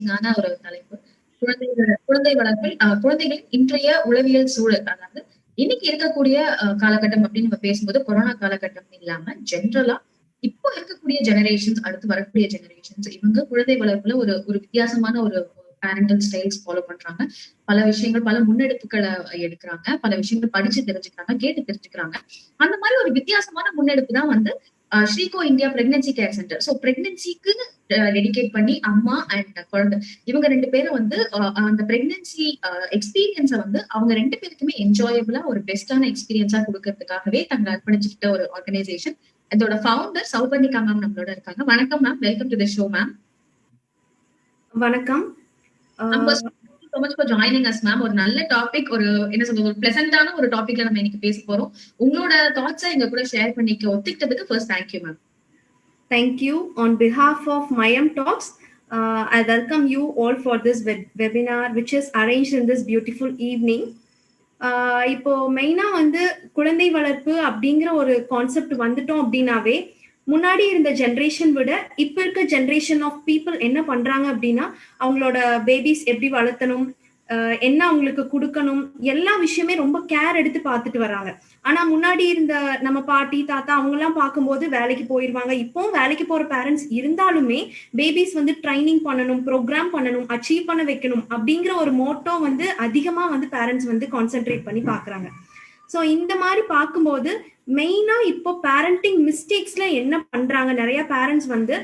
ஒரு தலைப்பு. குழந்தை வளர்ப்பில் குழந்தைகளின் இன்றைய உளவியல் சூழல். அதாவது இன்னைக்கு இருக்கக்கூடிய காலகட்டம் அப்படின்னு நம்ம பேசும்போது கொரோனா காலகட்டம் இல்லாம ஜென்ரலா இப்போ இருக்கக்கூடிய ஜெனரேஷன்ஸ், அடுத்து வரக்கூடிய ஜெனரேஷன்ஸ், இவங்க குழந்தை வளர்ப்புல ஒரு ஒரு வித்தியாசமான ஒரு பேரண்டல் ஸ்டைல்ஸ் ஃபாலோ பண்றாங்க. பல விஷயங்கள், பல முன்னெடுப்புகளை எடுக்கிறாங்க, பல விஷயங்கள் படிச்சு தெரிஞ்சுக்கிறாங்க, கேட்டு தெரிஞ்சுக்கிறாங்க. அந்த மாதிரி ஒரு வித்தியாசமான முன்னெடுப்பு தான் வந்து ஸ்ரீகோ India pregnancy care centre. So பிரெக்னன்சிக்கு டெடிகேட் பண்ணி அம்மா அண்ட் குழந்தை இவங்க ரெண்டு பேரும் வந்து அந்த பிரெக்னன்சி எக்ஸ்பீரியன்ஸை வந்து அவங்க ரெண்டு பேருக்குமே என்ஜாயபிளா ஒரு பெஸ்டான எக்ஸ்பீரியன்ஸா கொடுக்கறதுக்காகவே தங்களை அர்ப்பணிச்சுக்கிட்ட ஒரு ஆர்கனைசேஷன். இதோட ஃபவுண்டர் சௌபர்ணிகா மேம் நம்மளோட இருக்காங்க. வணக்கம் ma'am, welcome to the show ma'am. வணக்கம். so much for joining us ma'am. ஒரு நல்ல டாபிக், ஒரு என்ன சொல்றது, ஒரு பிளசன்டான ஒரு டாபிக்ல நம்ம இன்னைக்கு பேச போறோம். உங்களோட தாட்ஸை எங்க கூட ஷேர் பண்ணிக்க ஒத்துக்கிட்டதுக்கு first thank you ma'am. Thank you. On behalf of Mayam Talks, I welcome you all for this webinar which is arranged in this beautiful evening. இப்போ மெயினா வந்து குழந்தை வளர்ப்பு அப்படிங்கிற ஒரு கான்செப்ட் வந்துட்டோம் அப்படின்னாவே முன்னாடி இருந்த ஜென்ரேஷன் விட இப்ப இருக்க ஜென்ரேஷன் ஆஃப் பீப்புள் என்ன பண்றாங்க அப்படின்னா அவங்களோட பேபிஸ் எப்படி வளர்த்தணும், என்ன அவங்களுக்கு கொடுக்கணும், எல்லா விஷயமே ரொம்ப கேர் எடுத்து பார்த்துட்டு வர்றாங்க. ஆனா முன்னாடி இருந்த நம்ம பாட்டி தாத்தா அவங்க எல்லாம் பார்க்கும்போது வேலைக்கு போயிருவாங்க. இப்போ வேலைக்கு போற பேரண்ட்ஸ் இருந்தாலுமே பேபிஸ் வந்து ட்ரைனிங் பண்ணணும், ப்ரோக்ராம் பண்ணணும், அச்சீவ் பண்ண வைக்கணும் அப்படிங்கிற ஒரு மோட்டோ வந்து அதிகமா வந்து பேரண்ட்ஸ் வந்து கான்சென்ட்ரேட் பண்ணி பாக்குறாங்க. ஸோ இந்த மாதிரி பார்க்கும்போது மெயினா இப்போ பேரண்டிங் மிஸ்டேக்ஸ்ல என்ன பண்றாங்க, நிறைய பேரண்ட்ஸ் வந்து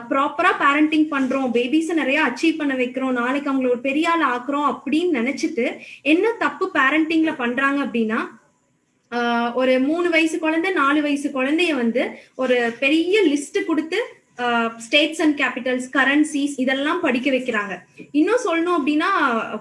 ப்ராப்பரா பேரண்டிங் பண்றோம், பேபிஸை நிறைய அச்சீவ் பண்ண வைக்கிறோம், நாளைக்கு அவங்கள ஒரு பெரிய ஆள் ஆக்குறோம் அப்படின்னு நினைச்சிட்டு என்ன தப்பு பேரண்டிங்ல பண்றாங்க அப்படின்னா, ஒரு 3 வயசு குழந்தை 4 வயசு குழந்தைய வந்து ஒரு பெரிய லிஸ்ட் கொடுத்து ஸ்டேட்ஸ் அண்ட் கேபிட்டல்ஸ், கரன்சிஸ் இதெல்லாம் படிக்க வைக்கிறாங்க. இன்னும் சொல்லணும் அப்படின்னா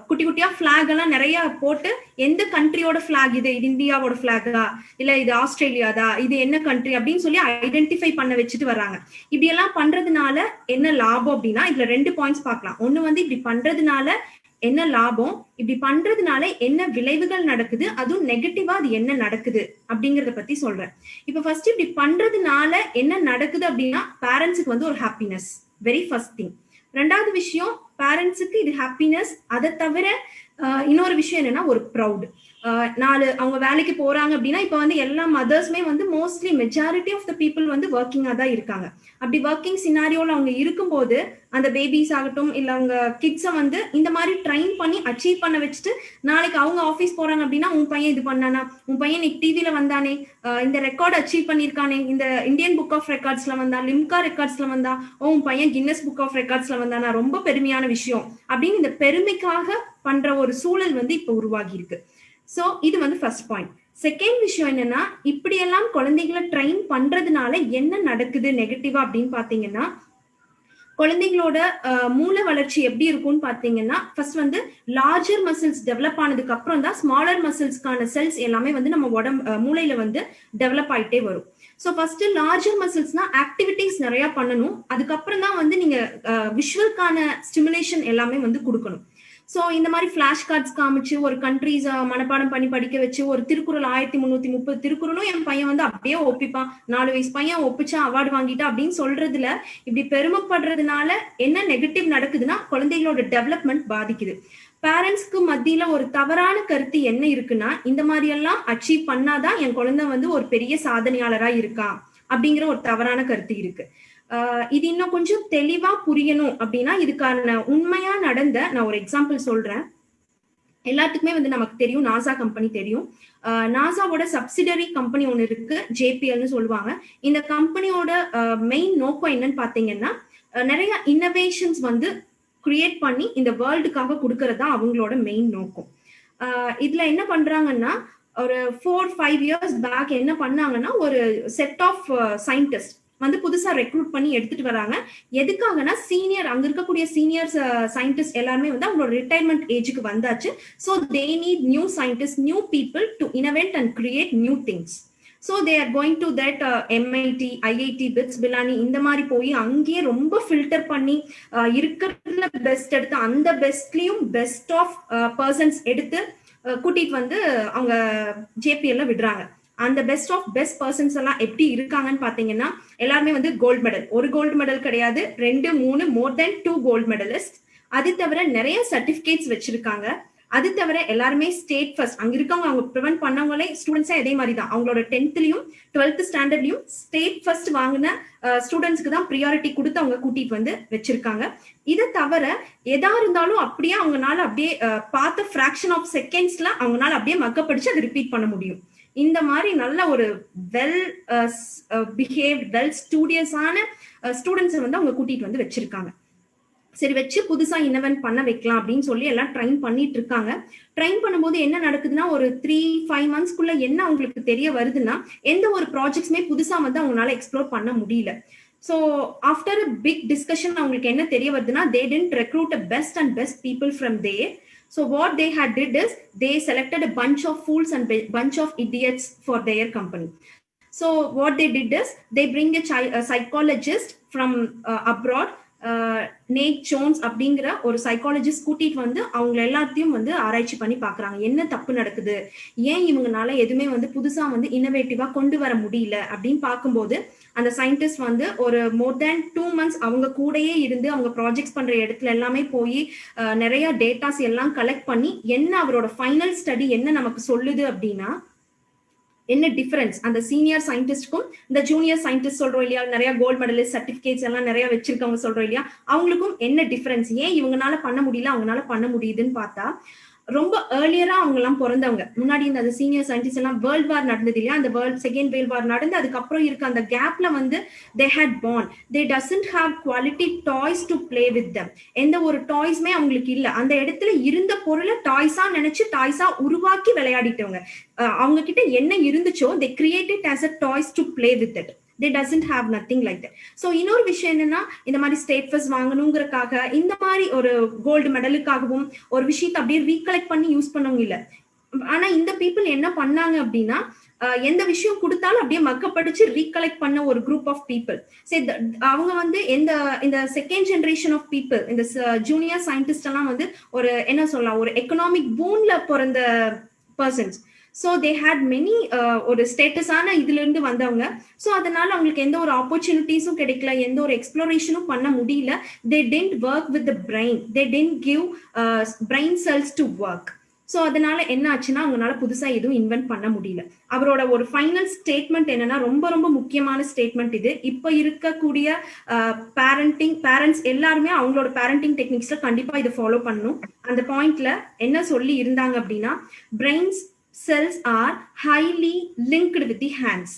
குட்டி குட்டியா பிளாக் எல்லாம் நிறைய போட்டு எந்த கண்ட்ரியோட பிளாக் இது இந்தியாவோட பிளாகா இல்ல இது ஆஸ்திரேலியாதா, இது என்ன கண்ட்ரி அப்படின்னு சொல்லி ஐடென்டிஃபை பண்ண வச்சுட்டு வர்றாங்க. இப்படி எல்லாம் பண்றதுனால என்ன லாபம் அப்படின்னா இதுல 2 பாயிண்ட்ஸ் பார்க்கலாம். ஒண்ணு வந்து இப்படி பண்றதுனால என்ன லாபம், இப்படி பண்றதுனால என்ன விளைவுகள் நடக்குது, அதுவும் நெகட்டிவா அது என்ன நடக்குது அப்படிங்கறத பத்தி சொல்றேன். இப்ப ஃபர்ஸ்ட் இப்படி பண்றதுனால என்ன நடக்குது அப்படின்னா பேரண்ட்ஸுக்கு வந்து ஒரு ஹாப்பினஸ், வெரி ஃபர்ஸ்ட் திங். ரெண்டாவது விஷயம், பேரண்ட்ஸுக்கு இது ஹாப்பினஸ். அதை தவிர இன்னொரு விஷயம் என்னன்னா ஒரு ப்ரௌட். அவங்க வேலைக்கு போறாங்க அப்படின்னா இப்ப வந்து எல்லா மதர்ஸ்மே வந்து mostly majority of the people வந்து ஒர்க்கிங்கா தான் இருக்காங்க. அப்படி ஒர்க்கிங் சினாரியோல அவங்க இருக்கும்போது அந்த பேபிஸ் ஆகட்டும் இல்ல அவங்க கிட்ஸை வந்து இந்த மாதிரி ட்ரைன் பண்ணி அச்சீவ் பண்ண வச்சுட்டு நாளைக்கு அவங்க ஆஃபீஸ் போறாங்க அப்படின்னா உன் பையன் இது பண்ணானா, உன் பையன் இன்னைக்கு டிவில வந்தானே, இந்த ரெக்கார்ட் அச்சீவ் பண்ணிருக்கானே, இந்த இந்தியன் புக் ஆஃப் ரெக்கார்ட்ஸ்ல வந்தா, லிம்கா ரெக்கார்ட்ஸ்ல வந்தா, உன் பையன் கின்னஸ் புக் ஆஃப் ரெக்கார்ட்ஸ்ல வந்தானா, ரொம்ப பெருமையான விஷயம் அப்படின்னு இந்த பெருமைக்காக பண்ற ஒரு சூழல் வந்து இப்ப உருவாகி இருக்கு. சோ இது வந்து ஃபர்ஸ்ட் பாயிண்ட். செகண்ட் விஷயம் என்னன்னா, இப்படியெல்லாம் குழந்தைகளை ட்ரெயின் பண்றதுனால என்ன நடக்குது நெகட்டிவா அப்படின்னு பாத்தீங்கன்னா, குழந்தைங்களோட மூளை வளர்ச்சி எப்படி இருக்கும்னு பாத்தீங்கன்னா, ஃபர்ஸ்ட் வந்து லார்ஜர் மசில்ஸ் டெவலப் ஆனதுக்கு அப்புறம் தான் ஸ்மாலர் மசில்ஸ்க்கான செல்ஸ் எல்லாமே வந்து நம்ம மூளையில வந்து டெவலப் ஆயிட்டே வரும். ஸோ ஃபர்ஸ்ட் லார்ஜர் மசில்ஸ்னா ஆக்டிவிட்டிஸ் நிறைய பண்ணணும், அதுக்கப்புறம் தான் வந்து நீங்க விஷுவல்கான ஸ்டிமுலேஷன் எல்லாமே வந்து கொடுக்கணும். ஸோ இந்த மாதிரி ஃபிளாஷ் கார்ட்ஸ் காமிச்சு ஒரு கண்ட்ரிஸ் மனப்பாடம் பண்ணி படிக்க வச்சு ஒரு திருக்குறள் 1330 திருக்குறளும் என் பையன் வந்து அப்படியே ஒப்பிப்பான், 4 வயசு பையன் ஒப்பிச்சா அவார்டு வாங்கிட்டா அப்படின்னு சொல்றதுல இப்படி பெருமைப்படுறதுனால என்ன நெகட்டிவ் நடக்குதுன்னா குழந்தைகளோட டெவலப்மெண்ட் பாதிக்குது. பேரண்ட்ஸ்க்கு மத்தியில ஒரு தவறான கருத்து என்ன இருக்குன்னா, இந்த மாதிரி எல்லாம் அச்சீவ் பண்ணாதான் என் குழந்தை வந்து ஒரு பெரிய சாதனையாளரா இருக்கா அப்படிங்கிற ஒரு தவறான கருத்து இருக்கு. இது இன்னும் கொஞ்சம் தெளிவா புரியணும் அப்படின்னா இதுக்கான உண்மையா நடந்த நான் ஒரு எக்ஸாம்பிள் சொல்றேன். எல்லாத்துக்குமே வந்து நமக்கு தெரியும், நாசா கம்பெனி தெரியும். நாசாவோட சப்சிடரி கம்பெனி ஒன்று இருக்கு, ஜேபிஎல்னு சொல்லுவாங்க. இந்த கம்பெனியோட மெயின் நோக்கம் என்னன்னு பாத்தீங்கன்னா, நிறைய இன்னோவேஷன்ஸ் வந்து கிரியேட் பண்ணி இந்த வேர்ல்டுக்காக கொடுக்கறதா அவங்களோட மெயின் நோக்கம். இதுல என்ன பண்றாங்கன்னா, ஒரு 4-5 years பேக் என்ன பண்ணாங்கன்னா, ஒரு செட் ஆஃப் சயின்டிஸ்ட் வந்து புதுசா ரெக்ரூட் பண்ணி எடுத்துட்டு வராங்க. எதுக்காகனா சீனியர் அங்க இருக்கக்கூடிய சீனியர் சயின்டிஸ்ட் எல்லாருமே வந்து அவங்களோட ரிட்டையர்மெண்ட் ஏஜுக்கு வந்தாச்சு. So they need new scientist, new people to innovate and create new things. So they are going to that MIT, IIT, bits, Pilani இந்த மாதிரி போய் அங்கேயே ரொம்ப ஃபில்டர் பண்ணி இருக்கிறதுல பெஸ்ட் எடுத்து அந்த பெஸ்ட்லயும் பெஸ்ட் ஆஃப் பர்சன்ஸ் எடுத்து கூட்டிட்டு வந்து அவங்க ஜேபிஎல்ல விடுறாங்க. அந்த பெஸ்ட் ஆஃப் பெஸ்ட் பர்சன்ஸ் எல்லாம் எப்படி இருக்காங்கன்னு பாத்தீங்கன்னா, எல்லாருமே வந்து கோல்டு மெடல், ஒரு கோல்டு மெடல் கிடையாது, 2, 3, மோர் தென் 2 கோல்டு மெடலிஸ்ட். அது தவிர நிறைய சர்டிபிகேட்ஸ் வச்சிருக்காங்க. அது தவிர எல்லாருமே ஸ்டேட் ஃபர்ஸ்ட் அங்க இருக்கவங்க, அவங்க ப்ரிவென்ட் பண்ணவங்களே ஸ்டூடெண்ட்ஸா இதே மாதிரி தான். அவங்களோட 10th-லயும் 12th ஸ்டாண்டர்ட்லயும் ஸ்டேட் ஃபர்ஸ்ட் வாங்கின ஸ்டூடெண்ட்ஸ்க்கு தான் ப்ரியாரிட்டி கொடுத்து அவங்க கூட்டிட்டு வந்து வச்சிருக்காங்க. இதை தவிர எதா இருந்தாலும் அப்படியே அவங்கனால அப்படியே பார்த்த ஃபிராக்ஷன் ஆஃப் செகண்ட்ஸ்ல அவங்கனால அப்படியே மக்கப்படுச்சு அதை ரிப்பீட் பண்ண முடியும். இந்த மாதிரி நல்ல ஒரு வெல் பிஹேவ், வெல் ஸ்டூடியஸான ஸ்டூடெண்ட்ஸை வந்து அவங்க கூட்டிட்டு வந்து வச்சிருக்காங்க. சரி, வச்சு புதுசா இன்னவென்ட் பண்ண வைக்கலாம் அப்படின்னு சொல்லி எல்லாம் ட்ரைன் பண்ணிட்டு இருக்காங்க. ட்ரைன் பண்ணும்போது என்ன நடக்குதுன்னா, ஒரு 3-5 மந்த்ஸ்க்குள்ள என்ன அவங்களுக்கு தெரிய வருதுன்னா, எந்த ஒரு ப்ராஜெக்ட்ஸுமே புதுசா வந்து அவங்களால எக்ஸ்ப்ளோர் பண்ண முடியல. So after a big discussion அவங்களுக்கு என்ன தெரிய வருதுன்னா, they didn't recruit a best people from there. So what they had did is they selected a bunch of fools and bunch of idiots for their company. So what they did is they bring a psychologist from abroad, நேக் Jones அப்படிங்கிற ஒரு psychologist கூட்டிட்டு வந்து அவங்க எல்லாத்தையும் வந்து ஆராய்ச்சி பண்ணி பாக்குறாங்க. என்ன தப்பு நடக்குது, ஏன் இவங்கனால எதுவுமே வந்து புதுசா வந்து இன்னோவேட்டிவா கொண்டு வர முடியல அப்படின்னு பார்க்கும்போது, அந்த சயின்டிஸ்ட் வந்து ஒரு மோர் தேன் 2 months அவங்க கூடயே இருந்து அவங்க ப்ராஜெக்ட்ஸ் பண்ற இடத்துல எல்லாமே போய் நிறைய டேட்டாஸ் எல்லாம் கலெக்ட் பண்ணி என்ன அவரோட ஃபைனல் ஸ்டடி என்ன நமக்கு சொல்லுது அப்படின்னா, என்ன டிஃபரன்ஸ் அந்த சீனியர் சயின்டிஸ்டுக்கும் இந்த ஜூனியர் சயின்டிஸ்ட் சொல்றோம் இல்லையா, நிறைய கோல்டு மெடலிஸ்ட் சர்டிபிகேட்ஸ் எல்லாம் நிறைய வச்சிருக்கவங்க சொல்றோம் இல்லையா, அவங்களுக்கும் என்ன டிஃபரன்ஸ், ஏன் இவங்கனால பண்ண முடியல அவங்கனால பண்ண முடியுதுன்னு பார்த்தா, ரொம்ப ஏர்லியரா அவங்க எல்லாம் பிறந்தவங்க. முன்னாடி இந்த சீனியர் சயின்டிஸ்ட் எல்லாம் வேர்ல்ட் வார் நடந்தது இல்லையா, அந்த செகண்ட் வேர்ல்ட் வார் நடந்து அதுக்கப்புறம் இருக்க அந்த கேப்ல வந்து they had born, they doesn't have quality toys to play with them. எந்த ஒரு டாய்ஸ்மே அவங்களுக்கு இல்ல. அந்த இடத்துல இருந்த பொருளை டாய்ஸா நினைச்சு டாய்ஸா உருவாக்கி விளையாடிட்டவங்க. அவங்க கிட்ட என்ன இருந்துச்சோ they created as a toys to play with it. They doesn't have nothing like that. So இன்னொரு விஷயம் என்னன்னா, இந்த மாதிரி ஸ்டேட் ஃபர்ஸ்ட் வாங்கணுங்கிறதுக்காக இந்த மாதிரி ஒரு கோல்டு மெடலுக்காகவும் ஒரு விஷயத்தை அப்படியே ரீகலெக்ட் பண்ணி யூஸ் பண்ணவங்க இல்ல. ஆனா இந்த பீப்புள் என்ன பண்ணாங்க அப்படின்னா, எந்த விஷயம் கொடுத்தாலும் அப்படியே மக்கப்படுச்சு ரீகலெக்ட் பண்ண ஒரு குரூப் ஆஃப் பீப்புள். சரி, அவங்க வந்து இந்த செகண்ட் ஜெனரேஷன் ஆஃப் பீப்புள், இந்த ஜூனியர் சயின்டிஸ்ட் எல்லாம் வந்து ஒரு என்ன சொல்லலாம், ஒரு எக்கனாமிக் பூன்ல பிறந்த persons. So they had many ஒரு ஸ்டேட்டஸான இதுல இருந்து வந்தவங்க. ஸோ அதனால அவங்களுக்கு எந்த ஒரு ஆப்பர்ச்சுனிட்டிஸும் கிடைக்கல, எந்த ஒரு எக்ஸ்ப்ளோரேஷனும் பண்ண முடியல. They tend work with the brain, they tend give brain cells to work. So அதனால என்ன ஆச்சுன்னா, அவங்களால புதுசா எதுவும் இன்வென்ட் பண்ண முடியல. அவரோட ஒரு ஃபைனல் ஸ்டேட்மெண்ட் என்னன்னா, ரொம்ப ரொம்ப முக்கியமான ஸ்டேட்மெண்ட் இது. இப்ப இருக்கக்கூடிய பேரண்ட்ஸ் எல்லாருமே அவங்களோட பேரண்டிங் டெக்னிக்ஸ்ல கண்டிப்பா இதை ஃபாலோ பண்ணணும். அந்த பாயிண்ட்ல என்ன சொல்லி இருந்தாங்க அப்படின்னா, brains cells are highly linked with the hands.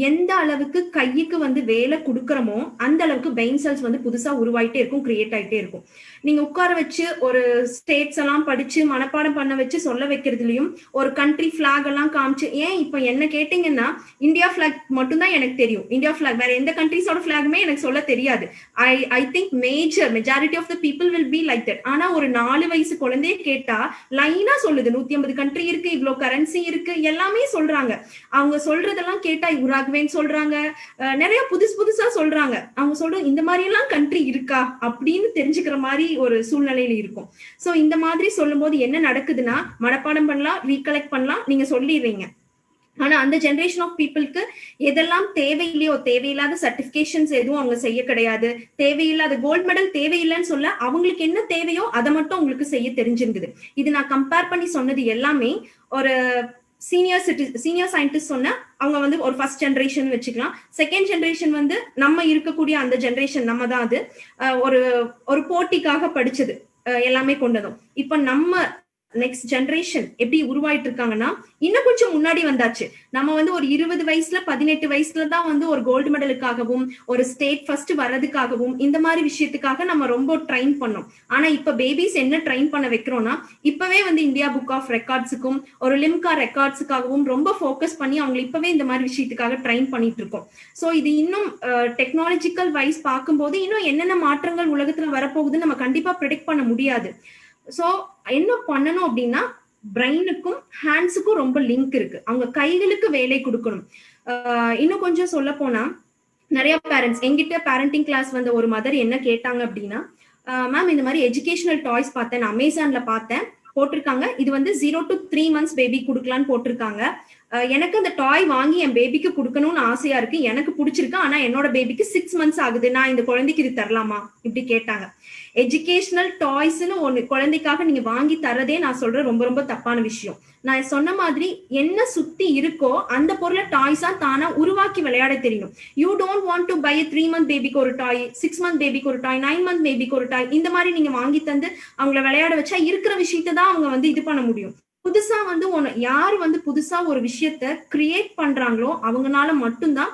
எந்த அளவுக்கு கைக்கு வந்து வேலை கொடுக்கறமோ அந்த அளவுக்கு பிரெயின் செல்ஸ் வந்து புதுசா உருவாயிட்டே இருக்கும், கிரியேட் ஆயிட்டே இருக்கும். நீங்க உட்கார வச்சு ஒரு ஸ்டேட்ஸ் எல்லாம் படிச்சு மனப்பாடம் பண்ண வச்சு சொல்ல வைக்கிறதுலயும், ஒரு கண்ட்ரி பிளாக் எல்லாம் காமிச்சு, ஏன் இப்ப என்ன கேட்டீங்கன்னா இந்தியா பிளாக் மட்டும் தான் எனக்கு தெரியும். இந்தியா பிளாக், வேற எந்த கண்ட்ரிஸோட பிளாகுமே எனக்கு சொல்ல தெரியாது. I think majority of the people will be like that. ஆனா ஒரு 4 வயசு குழந்தைய கேட்டா லைனா சொல்லுது, 150 கண்ட்ரி இருக்கு, இவ்வளவு கரன்சி இருக்கு, எல்லாமே சொல்றாங்க. அவங்க சொல்றதெல்லாம் கேட்டா உருவாகுவேன்னு சொல்றாங்க, நிறைய புதுசா சொல்றாங்க. அவங்க சொல்ற இந்த மாதிரி எல்லாம் கண்ட்ரி இருக்கா அப்படின்னு தெரிஞ்சுக்கிற மாதிரி ஒரு சூழ்நிலையில இருக்கும். சோ இந்த மாதிரி சொல்லும் போது என்ன நடக்குதுன்னா, மனப்பாடம் பண்ணலாம், ரீகலெக்ட் பண்ணலாம், நீங்க சொல்லிடுறீங்க. ஆனா அந்த ஜெனரேஷன் ஆஃப் பீப்புளுக்கு எதெல்லாம் தேவையில்லையோ, தேவையில்லாத சர்டிபிகேஷன்ஸ் எதுவும் அவங்க செய்ய கிடையாது, தேவையில்லாத கோல்டு மெடல் தேவையில்லைன்னு சொல்ல, அவங்களுக்கு என்ன தேவையோ அதை மட்டும் உங்களுக்கு செய்ய தெரிஞ்சிருந்தது. இது நான் கம்பேர் பண்ணி சொன்னது எல்லாமே ஒரு சீனியர் சயின்டிஸ்ட் சொன்ன, அவங்க வந்து ஒரு ஃபர்ஸ்ட் ஜெனரேஷன் வச்சுக்கலாம். செகண்ட் ஜெனரேஷன் வந்து நம்ம இருக்கக்கூடிய அந்த ஜெனரேஷன், நம்ம தான் அது ஒரு போட்டிக்காக படிச்சது எல்லாமே கொண்டதும். இப்ப நம்ம நெக்ஸ்ட் ஜெனரேஷன் எப்படி உருவாயிட்டு இருக்காங்கன்னா, இன்னும் கொஞ்சம் முன்னாடி வந்தாச்சு. நம்ம வந்து ஒரு 20 வயசுல 18 வயசுல தான் வந்து ஒரு கோல்டு மெடலுக்காகவும் ஒரு ஸ்டேட் ஃபர்ஸ்ட் வர்றதுக்காகவும் இந்த மாதிரி விஷயத்துக்காக நம்ம ரொம்ப ட்ரைன் பண்ணோம். ஆனா இப்ப பேபிஸ் என்ன ட்ரைன் பண்ண வைக்கிறோம்னா, இப்பவே வந்து இந்தியா புக் ஆஃப் ரெக்கார்ட்ஸுக்கும் ஒரு லிம்கா ரெக்கார்ட்ஸுக்காகவும் ரொம்ப ஃபோக்கஸ் பண்ணி அவங்க இப்பவே இந்த மாதிரி விஷயத்துக்காக ட்ரைன் பண்ணிட்டு இருக்கோம். ஸோ இது இன்னும் டெக்னாலஜிக்கல் வைஸ் பார்க்கும்போது இன்னும் என்னென்ன மாற்றங்கள் உலகத்துல வரப்போகுதுன்னு நம்ம கண்டிப்பா ப்ரெடிக்ட் பண்ண முடியாது. சோ என்ன பண்ணணும் அப்படின்னா, பிரெயினுக்கும் ஹேண்ட்ஸுக்கும் ரொம்ப லிங்க் இருக்கு. அவங்க கைகளுக்கு வேலை கொடுக்கணும். இன்னும் கொஞ்சம் சொல்ல போனா, நிறைய பேரண்ட்ஸ் எங்கிட்ட பேரண்டிங் கிளாஸ் வந்த ஒரு மதர் என்ன கேட்டாங்க அப்படின்னா, மேம் இந்த மாதிரி எஜுகேஷனல் டாய்ஸ் பார்த்தேன், நான் அமேசான்ல பார்த்தேன், போட்டிருக்காங்க, இது வந்து 0 to 3 months பேபி கொடுக்கலான்னு போட்டிருக்காங்க. எனக்கு அந்த டாய் வாங்கி என் பேபிக்கு கொடுக்கணும்னு ஆசையா இருக்கு, எனக்கு பிடிச்சிருக்கு, ஆனா என்னோட பேபிக்கு 6 months ஆகுது, நான் இந்த குழந்தைக்கு இது தரலாமா இப்படி கேட்டாங்க. எஜுகேஷனல் டாய்ஸ்னு ஒண்ணு குழந்தைக்காக நீங்க வாங்கி தரதே நான் சொல்றேன் ரொம்ப ரொம்ப தப்பான விஷயம். நான் சொன்ன மாதிரி என்ன சுத்தி இருக்கோ அந்த பொருளை டாய்ஸா தானா உருவாக்கி விளையாட தெரியணும். You don't want to buy 3 month பேபிக்கு ஒரு டாய், 6 month பேபிக்கு ஒரு டாய், 9 month பேபிக்கு ஒரு டாய், இந்த மாதிரி நீங்க வாங்கி தந்து அவங்கள விளையாட வச்சா இருக்கிற விஷயத்தை தான் அவங்க வந்து இது பண்ண முடியும். புதுசா வந்து யாரு வந்து புதுசா ஒரு விஷயத்த கிரியேட் பண்றாங்களோ அவங்கனால மட்டும்தான்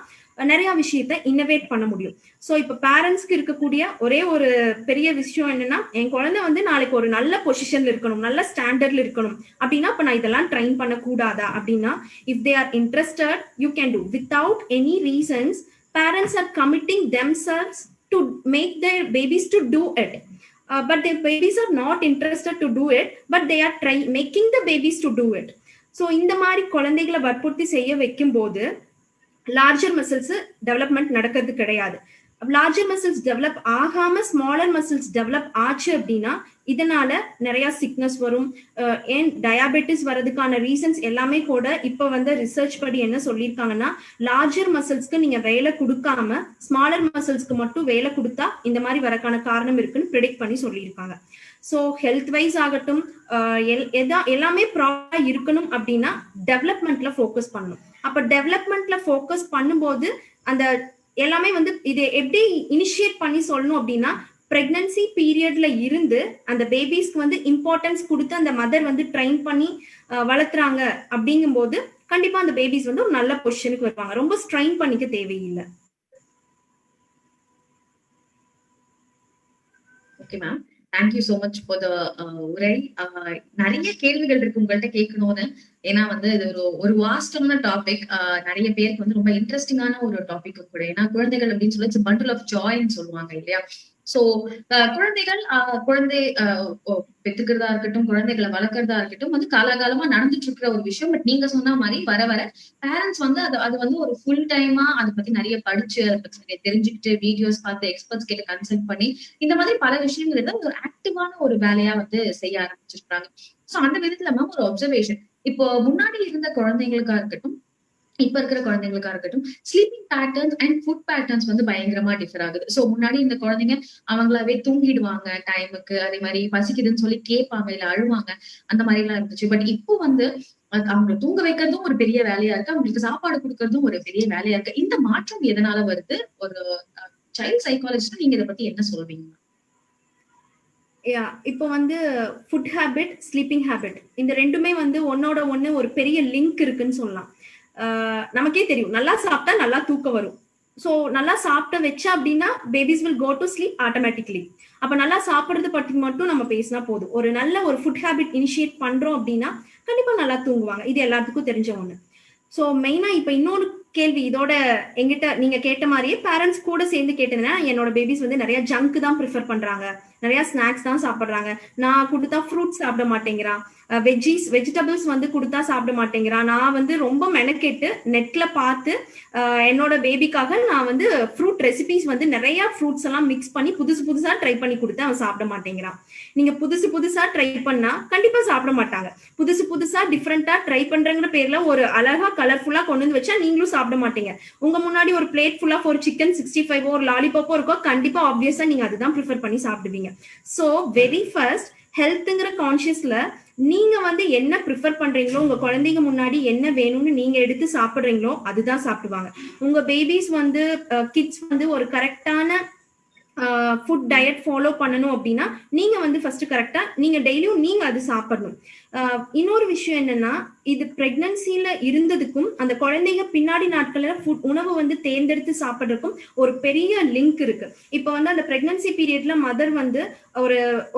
நிறைய விஷயத்த இன்னோவேட் பண்ண முடியும். சோ இப்ப பேரண்ட்ஸ்க்கு இருக்கக்கூடிய ஒரே ஒரு பெரிய விஷயம் என்னன்னா, என் குழந்தை வந்து நாளைக்கு ஒரு நல்ல பொசிஷன்ல இருக்கணும், நல்ல ஸ்டாண்டர்ட்ல இருக்கணும் அப்படின்னா அப்ப நான் இதெல்லாம் ட்ரைன் பண்ண கூடாதா அப்படின்னா, if they are interested you can do without any reasons. Parents R committing themselves to make their babies to do it. But the babies are not interested to do it, but they are making the babies to do it. So இந்த மாதிரி குழந்தைகளை வற்புறுத்தி செய்ய வைக்கும் போது larger muscles development நடக்கிறது கிடையாது. Larger muscles develop ஆகாம ஸ்மாலர் மசில்ஸ் டெவலப் ஆச்சு அப்படின்னா இதனால நிறைய சிக்னஸ் வரும். ஏன் டயாபெட்டிஸ் வரதுக்கான ரீசன்ஸ் எல்லாமே கூட இப்ப வந்து ரிசர்ச் படி என்ன சொல்லியிருக்காங்கன்னா, லார்ஜர் மசில்ஸ்க்கு நீங்க வேலை கொடுக்காம ஸ்மாலர் மசில்ஸ்க்கு மட்டும் வேலை கொடுத்தா இந்த மாதிரி வரக்கான காரணம் இருக்குன்னு ப்ரிடிக்ட் பண்ணி சொல்லியிருக்காங்க. ஸோ ஹெல்த் வைஸ் ஆகட்டும் எல்லாமே ப்ராப்பரா இருக்கணும் அப்படின்னா டெவலப்மெண்ட்ல ஃபோக்கஸ் பண்ணணும். அப்ப டெவலப்மெண்ட்ல ஃபோக்கஸ் பண்ணும்போது அந்த எல்லாமே வந்து இது எப்படி இனிஷியேட் பண்ணி சொல்லணும் அப்படின்னா, பிரெக்னன்சி பீரியட்ல இருந்து அந்த பேபிஸ்க்கு வந்து இம்பார்ட்டன்ஸ் கொடுத்து அந்த மதர் வந்து ட்ரெயின் பண்ணி வளர்த்துறாங்க அப்படிங்கும் போது கண்டிப்பா அந்த பேபிஸ் வந்து ஒரு நல்ல பொசிஷனுக்கு வருவாங்க. ரொம்ப ஸ்ட்ரெயின் பண்ணிக்க தேவையில்லை. Okay ma'am, thank you so much for the உரை. நிறைய கேள்விகள் இருக்கு உங்கள்கிட்ட கேட்கணும்னு. ஏன்னா வந்து இது ஒரு வாஸ்டமான டாபிக், நிறைய பேருக்கு வந்து ரொம்ப இன்ட்ரெஸ்டிங்கான ஒரு டாபிக் கூட. ஏன்னா குழந்தைகள் அப்படின்னு சொல்லி பண்டில் ஆஃப் ஜாய்ன்னு சொல்லுவாங்க இல்லையா? சோ குழந்தைகள் குழந்தை பெத்துக்கிறதா இருக்கட்டும், குழந்தைகளை வளர்க்கறதா இருக்கட்டும் வந்து காலகாலமா நடந்துட்டு இருக்கிற ஒரு விஷயம். பட் நீங்க சொன்ன மாதிரி வர வர பேரண்ட்ஸ் வந்து அது வந்து ஒரு ஃபுல் டைமா அதை பத்தி நிறைய படிச்சு அதை பத்தி நிறைய தெரிஞ்சுக்கிட்டு வீடியோஸ் பார்த்து எக்ஸ்பர்ட்ஸ் கிட்ட கன்சல்ட் பண்ணி இந்த மாதிரி பல விஷயங்கள் ஒரு ஆக்டிவான ஒரு வேலையா வந்து செய்ய ஆரம்பிச்சிருக்காங்க. சோ அந்த விதத்துல மேம் ஒரு அப்சர்வேஷன், இப்போ முன்னாடி இருந்த குழந்தைங்களுக்கா இருக்கட்டும் இப்ப இருக்கிற குழந்தைங்களுக்கா இருக்கட்டும், sleeping patterns and food patterns வந்து பயங்கரமா டிஃபர் ஆகுது. சோ முன்னாடி இந்த குழந்தைங்க அவங்களாவே தூங்கிடுவாங்க டைமுக்கு, அதே மாதிரி பசிக்குதுன்னு சொல்லி கேட்பாங்க, இல்ல அழுவாங்க, அந்த மாதிரி எல்லாம் இருந்துச்சு. பட் இப்போ வந்து அவங்களை தூங்க வைக்கிறதும் ஒரு பெரிய வேலையா இருக்கு, அவங்களுக்கு சாப்பாடு கொடுக்கறதும் ஒரு பெரிய வேலையா இருக்கு. இந்த மாற்றம் எதனால வருது? ஒரு சைல்ட் சைக்காலஜிஸ்ட் நீங்க இதை பத்தி என்ன சொல்வீங்க? இப்போ வந்து ஃபுட் ஹேபிட், ஸ்லீப்பிங் ஹேபிட் இந்த ரெண்டுமே வந்து ஒன்னோட ஒண்ணு ஒரு பெரிய லிங்க் இருக்குன்னு சொல்லலாம். நமக்கே தெரியும், நல்லா சாப்பிட்டா நல்லா தூக்கம் வரும். ஸோ நல்லா சாப்பிட்ட வச்சா அப்படின்னா babies will go to sleep automatically. அப்ப நல்லா சாப்பிட்றது பற்றி மட்டும் நம்ம பேசினா போதும். ஒரு நல்ல ஒரு ஃபுட் ஹேபிட் இனிஷியேட் பண்றோம் அப்படின்னா கண்டிப்பா நல்லா தூங்குவாங்க. இது எல்லாத்துக்கும் தெரிஞ்ச ஒண்ணு. ஸோ மெயினா இப்ப இன்னொரு கேள்வி இதோட எங்கிட்ட நீங்க கேட்ட மாதிரியே பேரண்ட்ஸ் கூட சேர்ந்து கேட்டதுன்னா, என்னோட பேபிஸ் வந்து நிறைய ஜங்க் தான் ப்ரிஃபர் பண்றாங்க, நிறைய ஸ்நாக்ஸ் தான் சாப்பிடுறாங்க, நான் கொடுத்தா ஃப்ரூட்ஸ் சாப்பிட மாட்டேங்கிறான், வெஜிடபிள்ஸ் வந்து கொடுத்தா சாப்பிட மாட்டேங்கிறான், நான் வந்து ரொம்ப மெனக்கெட்டு நெட்ல பார்த்து என்னோட பேபிக்காக நான் வந்து ஃப்ரூட் ரெசிபிஸ் வந்து நிறைய ஃப்ரூட்ஸ் எல்லாம் மிக்ஸ் பண்ணி புதுசு புதுசா ட்ரை பண்ணி கொடுத்தேன், அவன் சாப்பிட மாட்டேங்கிறான். நீங்க புதுசு புதுசா ட்ரை பண்ணா கண்டிப்பா சாப்பிட மாட்டாங்க. புதுசு புதுசா டிஃப்ரெண்டா ட்ரை பண்றங்கிற பேர்ல ஒரு அழகா கலர்ஃபுல்லா கொண்டு வந்து வச்சா நீங்களும் சாப்பிட மாட்டீங்க. உங்க முன்னாடி ஒரு பிளேட் ஃபுல்லா ஒரு சிக்கன் 65 ஒரு லாலிபாப்போ இருக்கோ, கண்டிப்பா ஆப்வியஸா நீங்க அதுதான் ப்ரிஃபர் பண்ணி சாப்பிடுவீங்க. சோ வெரி ஃபர்ஸ்ட் ஹெல்த்ங்கிற கான்சியஸ்ல நீங்க வந்து என்ன ப்ரிஃபர் பண்றீங்களோ, உங்க குழந்தைங்க முன்னாடி என்ன வேணும்னு நீங்க எடுத்து சாப்பிடுறீங்களோ அதுதான் சாப்பிடுவாங்க. உங்க பேபிஸ் வந்து கிட்ஸ் வந்து ஒரு கரெக்டான ஃபுட் டயட் ஃபாலோ பண்ணணும் அப்படின்னா நீங்க வந்து ஃபர்ஸ்ட் கரெக்டா நீங்க டெய்லியும் நீங்க அது சாப்பிடணும். இன்னொரு விஷயம் என்னன்னா, இது பிரெக்னன்சில இருந்ததுக்கும் அந்த குழந்தைங்க பின்னாடி நாட்கள்ல உணவு வந்து தேர்ந்தெடுத்து சாப்பிட்றதுக்கும் ஒரு பெரிய லிங்க் இருக்கு. இப்போ வந்து அந்த பிரெக்னன்சி பீரியட்ல மதர் வந்து